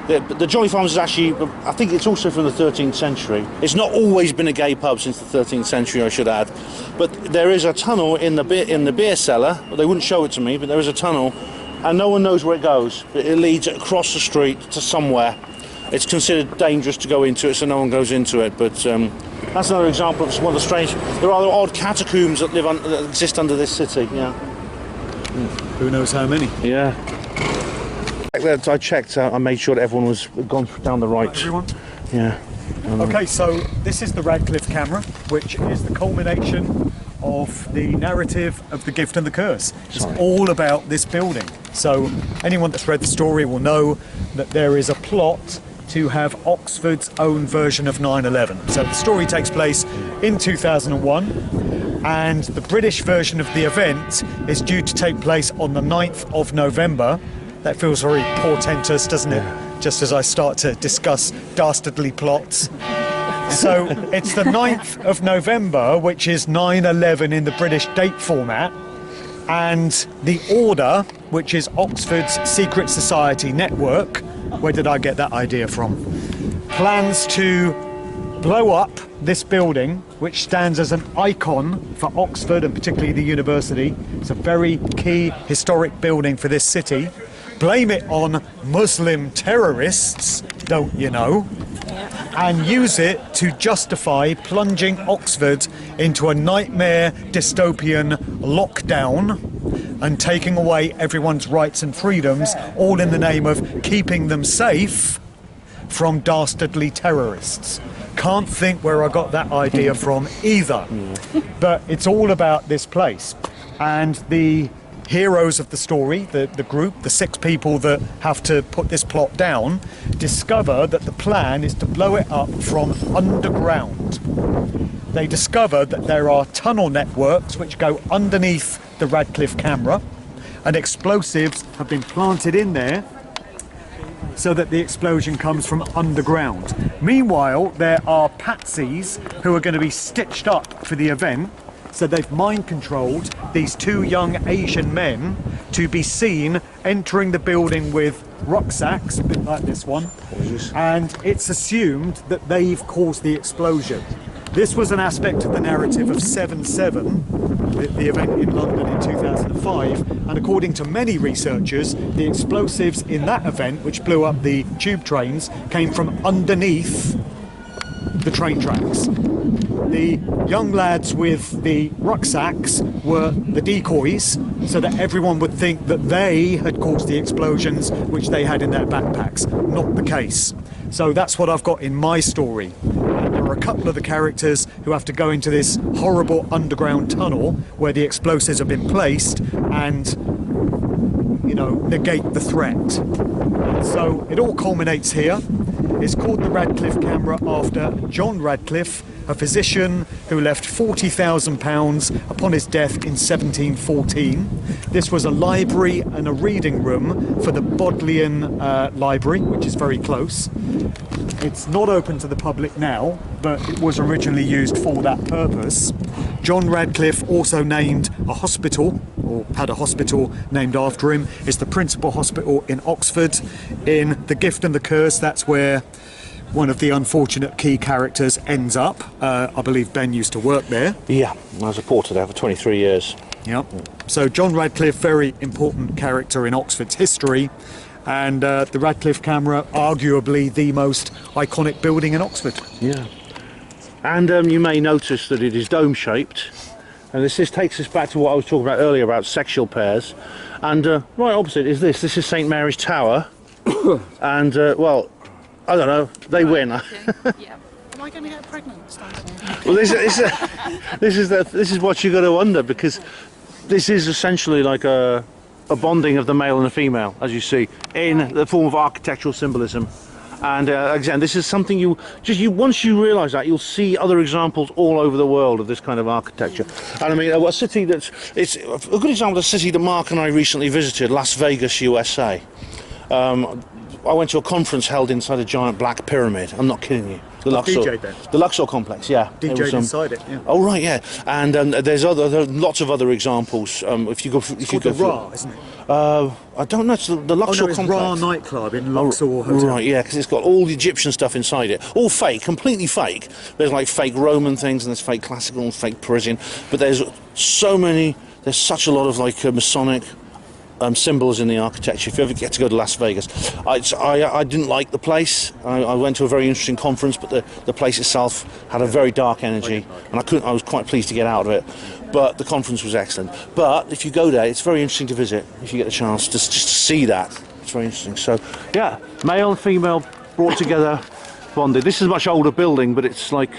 The Jolly Farmers is actually, I think it's also from the 13th century. It's not always been a gay pub since the 13th century, I should add. But there is a tunnel in the beer cellar. Well, they wouldn't show it to me, but there is a tunnel, and no one knows where it goes. But it leads across the street to somewhere. It's considered dangerous to go into it, so no one goes into it. But that's another example of one of the strange. There are odd catacombs that that exist under this city. Yeah. Who knows how many? Yeah. I checked. I made sure that everyone was gone down the right. Everyone? Yeah. Okay, so this is the Radcliffe Camera, which is the culmination of the narrative of The Gift and the Curse. It's all about this building. So anyone that's read the story will know that there is a plot to have Oxford's own version of 9/11. So the story takes place in 2001, and the British version of the event is due to take place on the 9th of November. That feels very portentous, doesn't it? Just as I start to discuss dastardly plots. So it's the 9th of November, which is 9/11 in the British date format, and the Order, which is Oxford's secret society network. Where did I get that idea from? Plans to blow up this building, which stands as an icon for Oxford and particularly the university. It's a very key historic building for this city. Blame it on Muslim terrorists, don't you know, and use it to justify plunging Oxford into a nightmare dystopian lockdown and taking away everyone's rights and freedoms, all in the name of keeping them safe from dastardly terrorists. Can't think where I got that idea from either, but it's all about this place. And the heroes of the story, the group, the 6 people that have to put this plot down, discover that the plan is to blow it up from underground. They discover that there are tunnel networks which go underneath the Radcliffe Camera, and explosives have been planted in there so that the explosion comes from underground. Meanwhile, there are patsies who are going to be stitched up for the event. So they've mind-controlled these 2 young Asian men to be seen entering the building with rucksacks, a bit like this one, and it's assumed that they've caused the explosion. This was an aspect of the narrative of 7/7, the event in London in 2005, and according to many researchers, the explosives in that event, which blew up the tube trains, came from underneath the train tracks. The young lads with the rucksacks were the decoys, so that everyone would think that they had caused the explosions which they had in their backpacks. Not the case. So that's what I've got in my story. And there are a couple of the characters who have to go into this horrible underground tunnel where the explosives have been placed and you know, negate the threat. So it all culminates here. It's called the Radcliffe Camera after John Radcliffe, a physician who left £40,000 upon his death in 1714. This was a library and a reading room for the Bodleian Library, which is very close. It's not open to the public now, but it was originally used for that purpose. John Radcliffe also named a hospital, or had a hospital named after him. It's the principal hospital in Oxford. In The Gift and the Curse, that's where one of the unfortunate key characters ends up. I believe Ben used to work there. Yeah, I was a porter there for 23 years. Yep. So John Radcliffe, very important character in Oxford's history. And the Radcliffe Camera, arguably the most iconic building in Oxford. Yeah. And you may notice that it is dome-shaped. And this takes us back to what I was talking about earlier about sexual pairs. And right opposite is this. This is St Mary's Tower. And, well, I don't know, they win. Yeah. Am I going to get pregnant standing here? Well, this is what you got to wonder, because this is essentially like a bonding of the male and the female, as you see, in the form of architectural symbolism. And again, this is something once you realise that, you'll see other examples all over the world of this kind of architecture. And I mean, a city it's a good example of a city that Mark and I recently visited, Las Vegas, USA. I went to a conference held inside a giant black pyramid. I'm not kidding you. The Luxor complex, yeah. DJ'd inside it, yeah. Oh right, yeah. And there are lots of other examples. If you go, It's called the Ra, isn't it? I don't know. It's the Luxor it's complex. Ra nightclub in Luxor Hotel. Right, yeah, because it's got all the Egyptian stuff inside it. All fake, completely fake. There's like fake Roman things, and there's fake classical and fake Parisian. But there's such a lot of like Masonic symbols in the architecture. If you ever get to go to Las Vegas, I didn't like the place. I went to a very interesting conference, but the place itself had a very dark energy, and I was quite pleased to get out of it. But the conference was excellent. But if you go there, it's very interesting to visit if you get a chance just to see that. It's very interesting. So yeah, male and female brought together, bonded. This is a much older building, but it's like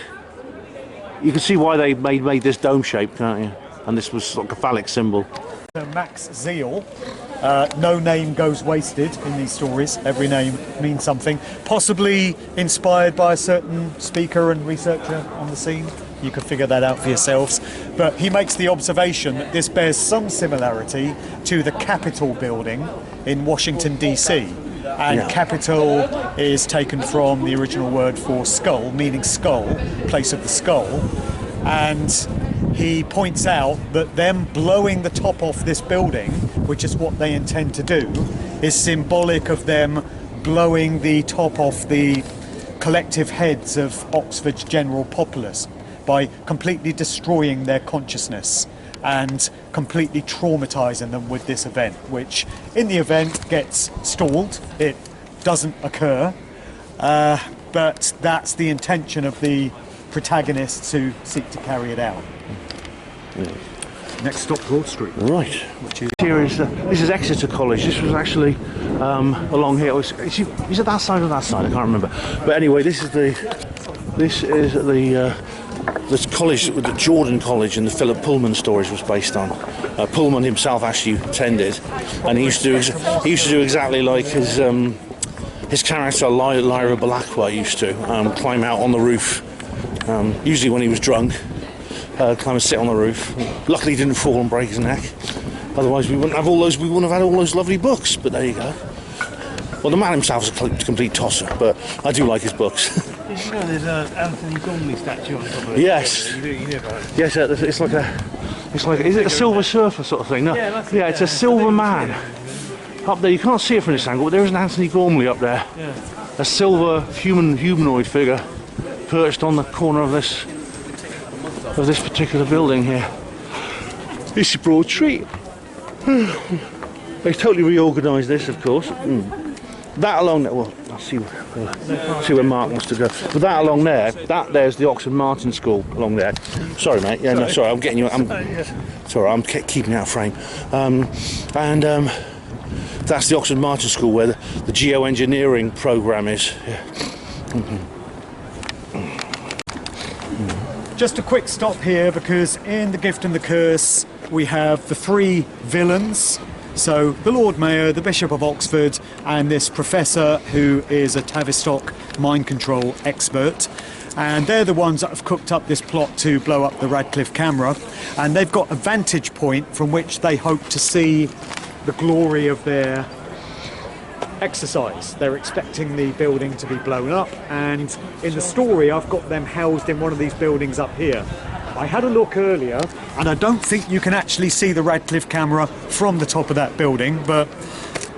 you can see why they made this dome shape, can't you? And this was like a phallic symbol. Max Zeal, no name goes wasted in these stories. Every name means something. Possibly inspired by a certain speaker and researcher on the scene. You can figure that out for yourselves. But he makes the observation that this bears some similarity to the Capitol building in Washington, D.C. And Capitol is taken from the original word for skull, meaning skull, place of the skull. And he points out that them blowing the top off this building, which is what they intend to do, is symbolic of them blowing the top off the collective heads of Oxford's general populace by completely destroying their consciousness and completely traumatising them with this event, which in the event gets stalled. It doesn't occur, but that's the intention of the protagonists who seek to carry it out. Yeah. Next stop, Broad Street. Right. This is Exeter College. This was actually along here. Is it that side or that side? I can't remember. But anyway, this is the college, the Jordan College, and the Philip Pullman stories was based on. Pullman himself actually attended, and he used to do exactly like his character Lyra Balakwa used to climb out on the roof, usually when he was drunk. Climb and sit on the roof. Luckily, he didn't fall and break his neck. Otherwise, we wouldn't have all those. We wouldn't have had all those lovely books. But there you go. Well, the man himself is a complete tosser, but I do like his books. Did you know there's an Anthony Gormley statue on top of it? Yes. You knew about it. Yes, it's like is it a Silver Surfer sort of thing? No. Yeah, it's a silver man up there. You can't see it from this angle, but there is an Anthony Gormley up there. Yeah. A silver humanoid figure perched on the corner of this particular building here. This is Broad Street. They've totally reorganised this, of course. That along there, well, I'll see where Mark wants to go. But that along there, there's the Oxford Martins School along there. Sorry, mate. Yeah, no, sorry. I'm getting you. Sorry, I'm keeping out of frame. That's the Oxford Martins School where the geoengineering programme is. Yeah. Just a quick stop here because in The Gift and the Curse we have the three villains So the Lord Mayor, the Bishop of Oxford, and this professor who is a Tavistock mind control expert. And they're the ones that have cooked up this plot to blow up the Radcliffe Camera. And they've got a vantage point from which they hope to see the glory of their exercise. They're expecting the building to be blown up, and in the story I've got them housed in one of these buildings up here. I had a look earlier and I don't think you can actually see the Radcliffe Camera from the top of that building, but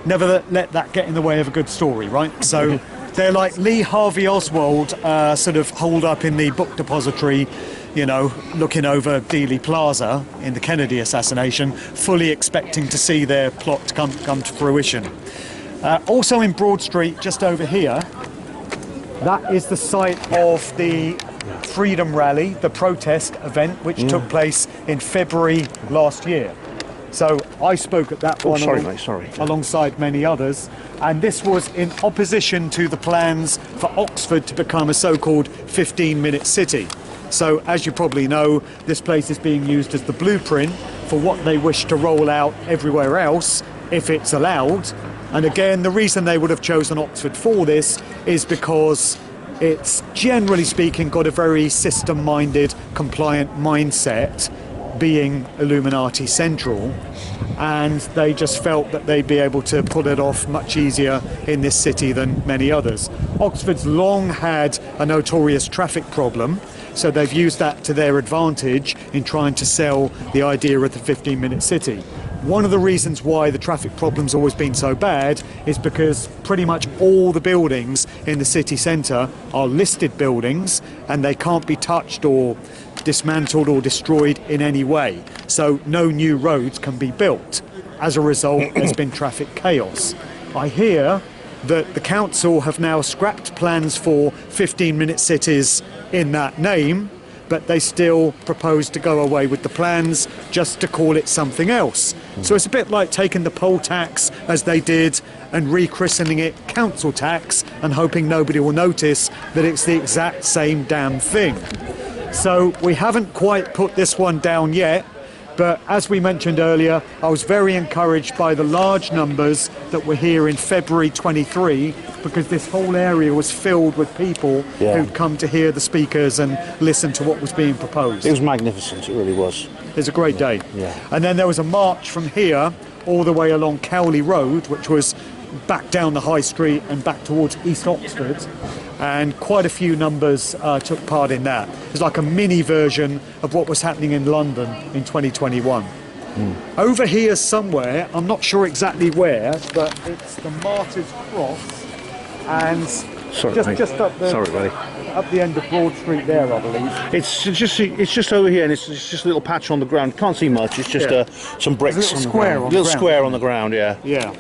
never let that get in the way of a good story, right? So they're like Lee Harvey Oswald sort of holed up in the book depository, you know, looking over Dealey Plaza in the Kennedy assassination, fully expecting to see their plot come to fruition. Also in Broad Street, just over here, that is the site of the Freedom Rally, the protest event, which took place in February last year. So I spoke at that one alongside many others, and this was in opposition to the plans for Oxford to become a so-called 15-minute city. So as you probably know, this place is being used as the blueprint for what they wish to roll out everywhere else, if it's allowed. And again, the reason they would have chosen Oxford for this is because it's, generally speaking, got a very system-minded, compliant mindset, being Illuminati central, and they just felt that they'd be able to pull it off much easier in this city than many others. Oxford's long had a notorious traffic problem, so they've used that to their advantage in trying to sell the idea of the 15-minute city. One of the reasons why the traffic problem's always been so bad is because pretty much all the buildings in the city centre are listed buildings, and they can't be touched or dismantled or destroyed in any way. So no new roads can be built. As a result, there's been traffic chaos. I hear that the council have now scrapped plans for 15-minute cities in that name, but they still propose to go away with the plans just to call it something else. So it's a bit like taking the poll tax as they did and rechristening it council tax and hoping nobody will notice that it's the exact same damn thing. So we haven't quite put this one down yet, but as we mentioned earlier, I was very encouraged by the large numbers that were here in February 23, because this whole area was filled with people who'd come to hear the speakers and listen to what was being proposed. It was magnificent, it really was. It was a great day. Yeah. And then there was a march from here all the way along Cowley Road, which was back down the High Street and back towards East Oxford, and quite a few numbers took part in that. It's like a mini version of what was happening in London in 2021. Over here somewhere, I'm not sure exactly where, but it's the Martyrs Cross, and just up the end of Broad Street there, I believe. It's just over here, and it's just a little patch on the ground. Can't see much. It's just some bricks. There's a little square on the ground. Little square on the ground, yeah. Yeah.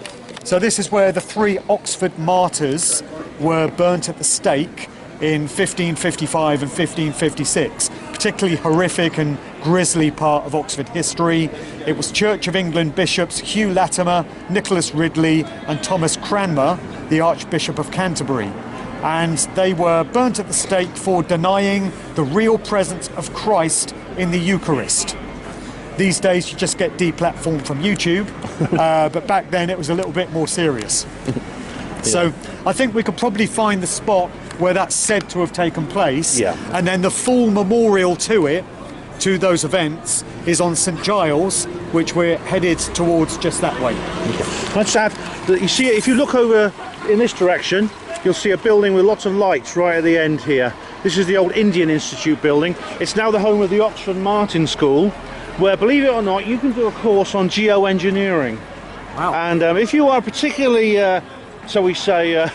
So this is where the 3 Oxford Martyrs were burnt at the stake in 1555 and 1556. Particularly horrific and grisly part of Oxford history. It was Church of England bishops Hugh Latimer, Nicholas Ridley and Thomas Cranmer, the Archbishop of Canterbury. And they were burnt at the stake for denying the real presence of Christ in the Eucharist. These days you just get deplatformed from YouTube, but back then it was a little bit more serious. So I think we could probably find the spot where that's said to have taken place, and then the full memorial to it, to those events, is on St Giles, which we're headed towards just that way. Let's add that you see, if you look over in this direction, you'll see a building with lots of lights right at the end here. This is the old Indian Institute building. It's now the home of the Oxford Martin School, where, believe it or not, you can do a course on geoengineering. Wow. And if you are particularly, so we say,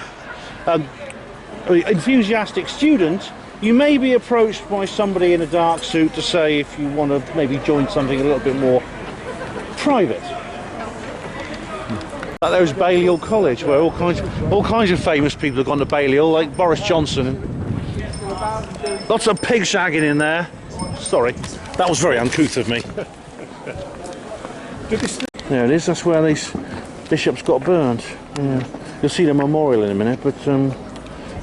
enthusiastic student, you may be approached by somebody in a dark suit to say if you want to maybe join something a little bit more private. Like there was Balliol College, where all kinds of famous people have gone to Balliol, like Boris Johnson. Lots of pig shagging in there. Sorry, that was very uncouth of me. There it is, that's where these bishops got burnt. Yeah. You'll see the memorial in a minute, but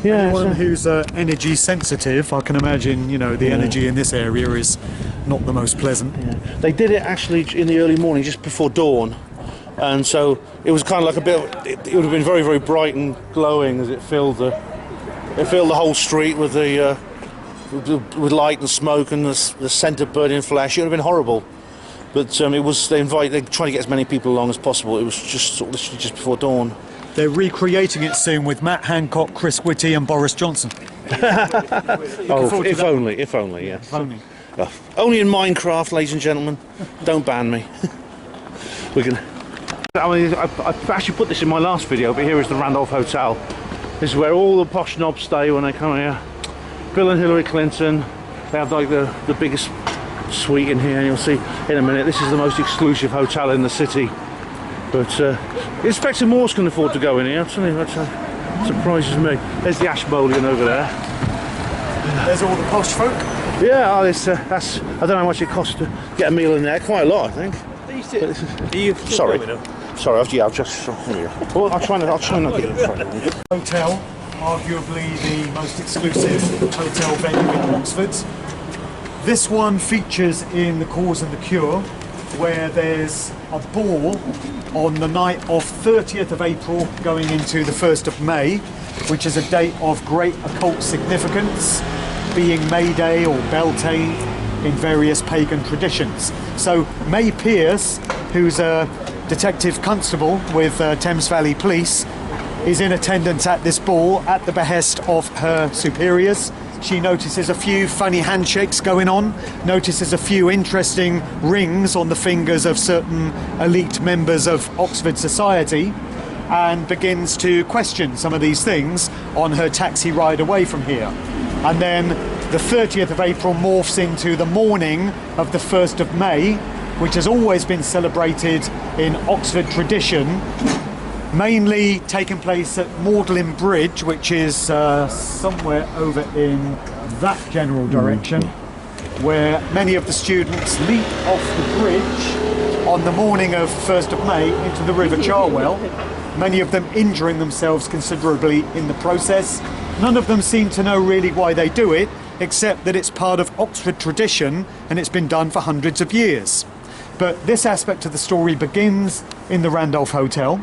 yeah. Anyone who's energy sensitive, I can imagine, you know, the energy in this area is not the most pleasant. Yeah. They did it actually in the early morning, just before dawn, and so it was kind of like a bit. It would have been very, very bright and glowing as it filled the whole street with the with light and smoke and the scent of burning flesh. It would have been horrible. But it was they trying to get as many people along as possible. It was just sort of literally just before dawn. They're recreating it soon with Matt Hancock, Chris Whitty and Boris Johnson. Oh, if only, yeah. If only. Only in Minecraft, ladies and gentlemen. Don't ban me. We're gonna. I mean, I actually put this in my last video, but here is the Randolph Hotel. This is where all the posh knobs stay when they come here. Bill and Hillary Clinton. They have like the biggest suite in here, and you'll see in a minute. This is the most exclusive hotel in the city. But Inspector Morse can afford to go in here. Absolutely, that surprises me. There's the Ashmolean over there. There's all the posh folk. Yeah, oh, that's. I don't know how much it costs to get a meal in there. Quite a lot, I think. Sorry, I've just. Here we go. Well, I'll try not to get it. Hotel, arguably the most exclusive hotel venue in Oxford. This one features in The Cause and the Cure, where there's a ball on the night of 30th of April going into the 1st of May, which is a date of great occult significance, being May Day or Beltane in various pagan traditions. So May Pierce, who's a detective constable with Thames Valley Police, is in attendance at this ball at the behest of her superiors. She notices a few funny handshakes going on, notices a few interesting rings on the fingers of certain elite members of Oxford society, and begins to question some of these things on her taxi ride away from here. And then the 30th of April morphs into the morning of the 1st of May, which has always been celebrated in Oxford tradition, mainly taking place at Magdalen Bridge, which is somewhere over in that general direction, where many of the students leap off the bridge on the morning of 1st of May into the River Cherwell, many of them injuring themselves considerably in the process. None of them seem to know really why they do it, except that it's part of Oxford tradition and it's been done for hundreds of years. But this aspect of the story begins in the Randolph Hotel.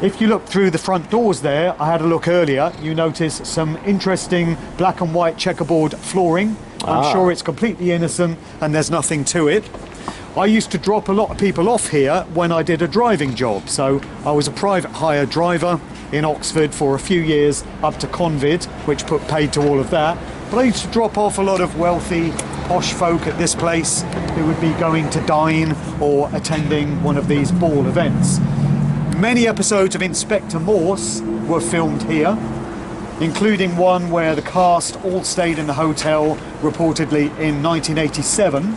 If you look through the front doors there, I had a look earlier, you notice some interesting black and white checkerboard flooring. I'm sure it's completely innocent and there's nothing to it. I used to drop a lot of people off here when I did a driving job. So I was a private hire driver in Oxford for a few years up to Convid, which put paid to all of that. But I used to drop off a lot of wealthy, posh folk at this place who would be going to dine or attending one of these ball events. Many episodes of Inspector Morse were filmed here, including one where the cast all stayed in the hotel reportedly in 1987,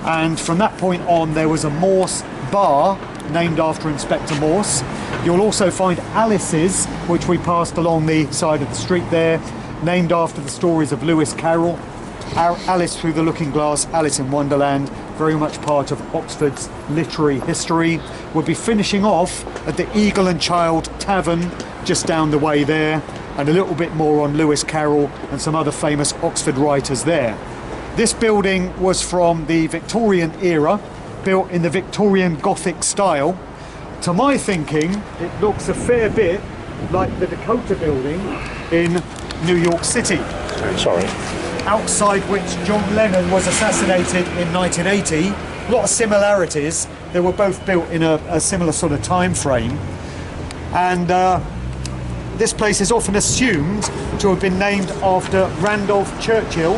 and from that point on there was a Morse bar named after Inspector Morse. You'll also find Alice's, which we passed along the side of the street there, named after the stories of Lewis Carroll. Alice Through the Looking Glass, Alice in Wonderland, very much part of Oxford's literary history. We'll be finishing off at the Eagle and Child Tavern just down the way there, and a little bit more on Lewis Carroll and some other famous Oxford writers there. This building was from the Victorian era, built in the Victorian Gothic style. To my thinking, it looks a fair bit like the Dakota building in New York City. Sorry. Outside which John Lennon was assassinated in 1980. A lot of similarities. They were both built in a similar sort of time frame. And this place is often assumed to have been named after Randolph Churchill,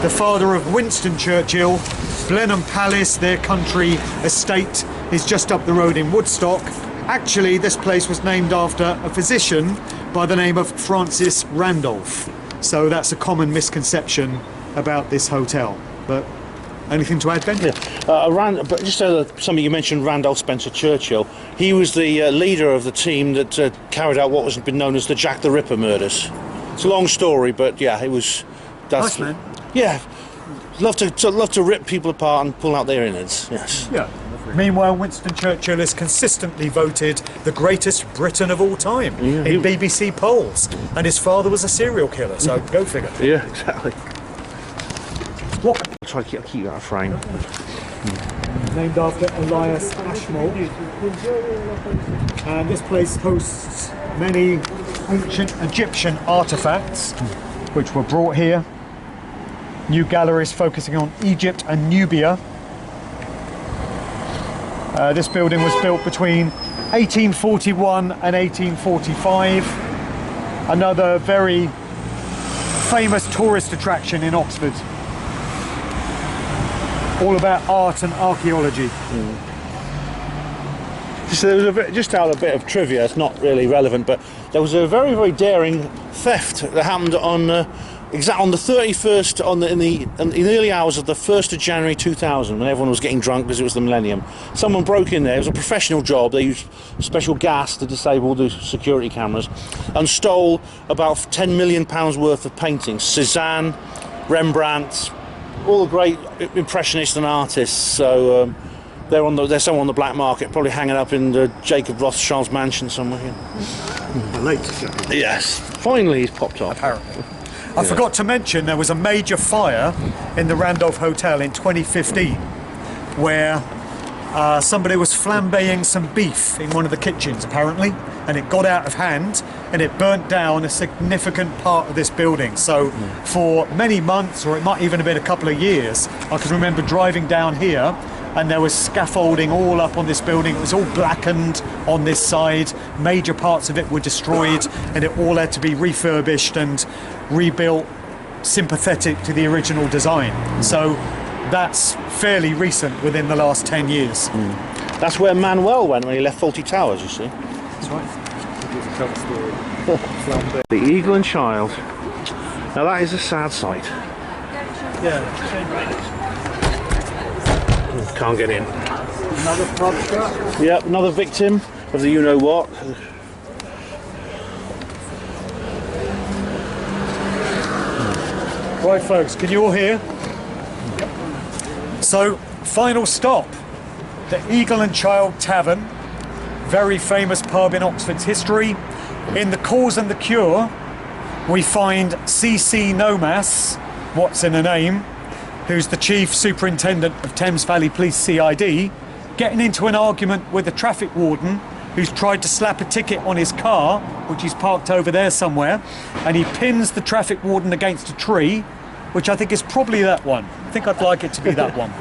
the father of Winston Churchill. Blenheim Palace, their country estate, is just up the road in Woodstock. Actually, this place was named after a physician by the name of Francis Randolph. So that's a common misconception about this hotel. But anything to add, Ben? Yeah. But just something you mentioned, Randolph Spencer Churchill. He was the leader of the team that carried out what was been known as the Jack the Ripper murders. It's a long story, but yeah, it was. Nice man. Yeah, love to rip people apart and pull out their innards. Yes. Yeah. Meanwhile, Winston Churchill is consistently voted the greatest Briton of all time in BBC polls, and his father was a serial killer, so go figure. Yeah, exactly. What? I'll try to keep that frame. named after Elias Ashmole. And this place hosts many ancient Egyptian artifacts which were brought here. New galleries focusing on Egypt and Nubia. This building was built between 1841 and 1845. Another very famous tourist attraction in Oxford. All about art and archaeology. So there was just out a bit of trivia, it's not really relevant, but there was a very, very daring theft that happened on the 31st, in the early hours of the 1st of January 2000, when everyone was getting drunk because it was the millennium. Someone broke in there. It was a professional job. They used special gas to disable the security cameras and stole about £10 million worth of paintings. Cézanne, Rembrandt, all the great impressionists and artists. So they're somewhere on the black market, probably hanging up in the Jacob Rothschild's mansion somewhere. The latest. Yes, finally he's popped off. Apparently. I forgot to mention there was a major fire in the Randolph Hotel in 2015 where somebody was flambeing some beef in one of the kitchens apparently, and it got out of hand and it burnt down a significant part of this building. So for many months, or it might even have been a couple of years, I can remember driving down here and there was scaffolding all up on this building. It was all blackened on this side. Major parts of it were destroyed and it all had to be refurbished and rebuilt sympathetic to the original design. So that's fairly recent, within the last 10 years. That's where Manuel went when he left Fawlty Towers, you see. That's right. The Eagle and Child. Now that is a sad sight. Yeah. Can't get in. Another pub shop. Yep, another victim of the you-know-what. Right folks, can you all hear? So, final stop, the Eagle and Child Tavern, very famous pub in Oxford's history. In The Cause and the Cure, we find C.C. Nomas, what's in a name, who's the Chief Superintendent of Thames Valley Police CID, getting into an argument with the traffic warden who's tried to slap a ticket on his car, which he's parked over there somewhere, and he pins the traffic warden against a tree, which I think is probably that one. I think I'd like it to be that one.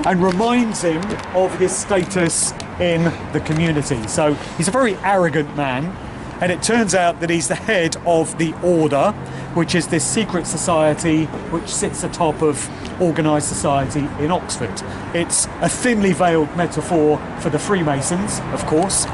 And reminds him of his status in the community. So he's a very arrogant man, and it turns out that he's the head of the Order, which is this secret society which sits atop of organised society in Oxford. It's a thinly veiled metaphor for the Freemasons, of course.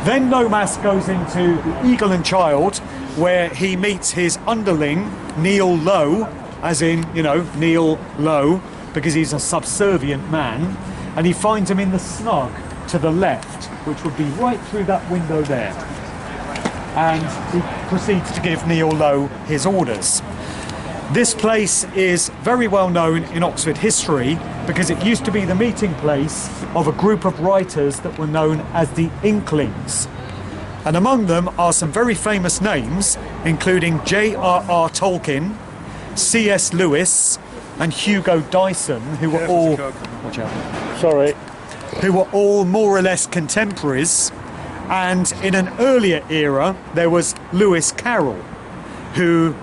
Then Nomas goes into the Eagle and Child, where he meets his underling, Neil Lowe, as in, you know, Neil Lowe, because he's a subservient man, and he finds him in the snug to the left, which would be right through that window there. And he proceeds to give Neil Lowe his orders. This place is very well known in Oxford history because it used to be the meeting place of a group of writers that were known as the Inklings. And among them are some very famous names, including J.R.R. Tolkien, C.S. Lewis, and Hugo Dyson, who were all... Watch out. Sorry. Who were all more or less contemporaries. And in an earlier era, there was Lewis Carroll, who,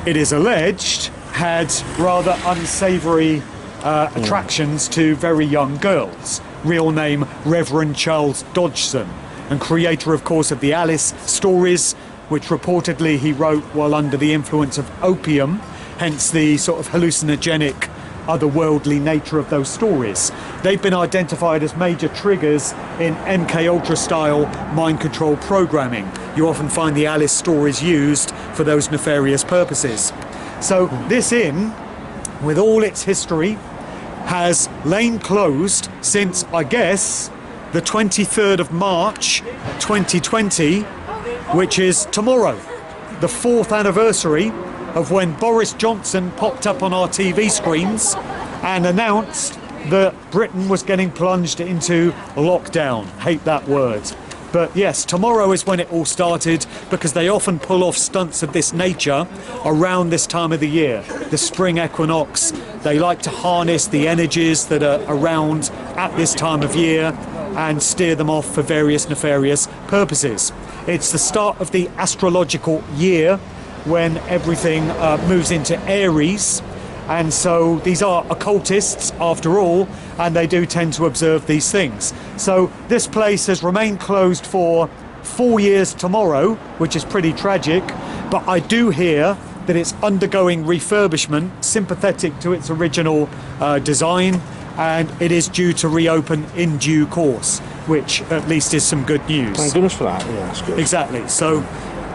it is alleged, had rather unsavoury attractions to very young girls. Real name Reverend Charles Dodgson, and creator, of course, of the Alice stories, which reportedly he wrote while under the influence of opium, hence the sort of hallucinogenic, otherworldly nature of those stories. They've been identified as major triggers in MK Ultra-style mind control programming. You often find the Alice stories used for those nefarious purposes. So this inn, with all its history, has lain closed since, I guess, the 23rd of March 2020, which is tomorrow, the 4th anniversary of when Boris Johnson popped up on our TV screens and announced that Britain was getting plunged into lockdown. Hate that word. But yes, tomorrow is when it all started, because they often pull off stunts of this nature around this time of the year, the spring equinox. They like to harness the energies that are around at this time of year and steer them off for various nefarious purposes. It's the start of the astrological year when everything moves into Aries. And so these are occultists after all, and they do tend to observe these things. So this place has remained closed for 4 years tomorrow, which is pretty tragic, but I do hear that it's undergoing refurbishment, sympathetic to its original design, and it is due to reopen in due course, which at least is some good news. Thank goodness for that. Yeah, that's good. Exactly. So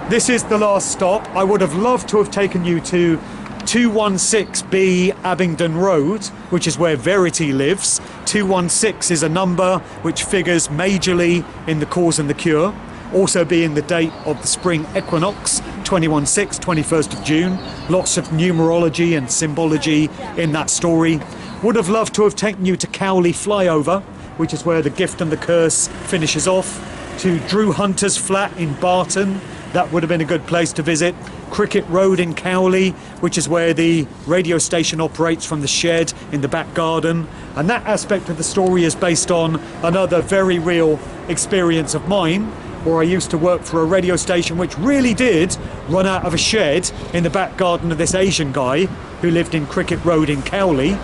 this is the last stop. I would have loved to have taken you to 216B Abingdon Road, which is where Verity lives. 216 is a number which figures majorly in the cause and the cure, also being the date of the spring equinox, 21/6, 21st of June. Lots of numerology and symbology in that story. Would have loved to have taken you to Cowley Flyover, which is where the gift and the curse finishes off, to Drew Hunter's flat in Barton. That would have been a good place to visit. Cricket Road in Cowley, which is where the radio station operates from the shed in the back garden. And that aspect of the story is based on another very real experience of mine, where I used to work for a radio station which really did run out of a shed in the back garden of this Asian guy who lived in Cricket Road in Cowley.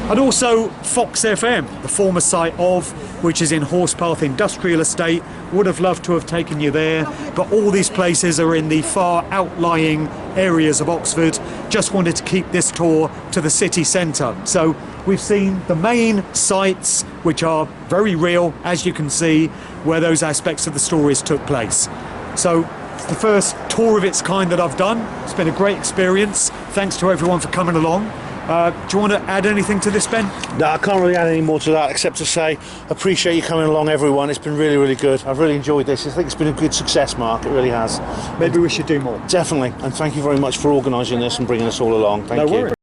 And also Fox FM, the former site of, which is in Horsepath Industrial Estate. Would have loved to have taken you there, but all these places are in the far outlying areas of Oxford. Just wanted to keep this tour to the city centre. So we've seen the main sites, which are very real, as you can see, where those aspects of the stories took place. So it's the first tour of its kind that I've done. It's been a great experience. Thanks to everyone for coming along. Do you want to add anything to this, Ben? No, I can't really add any more to that except to say appreciate you coming along, everyone. It's been really, really good. I've really enjoyed this. I think it's been a good success, Mark. It really has. Maybe we should do more. Definitely. And thank you very much for organising this and bringing us all along. Thank you. No worries.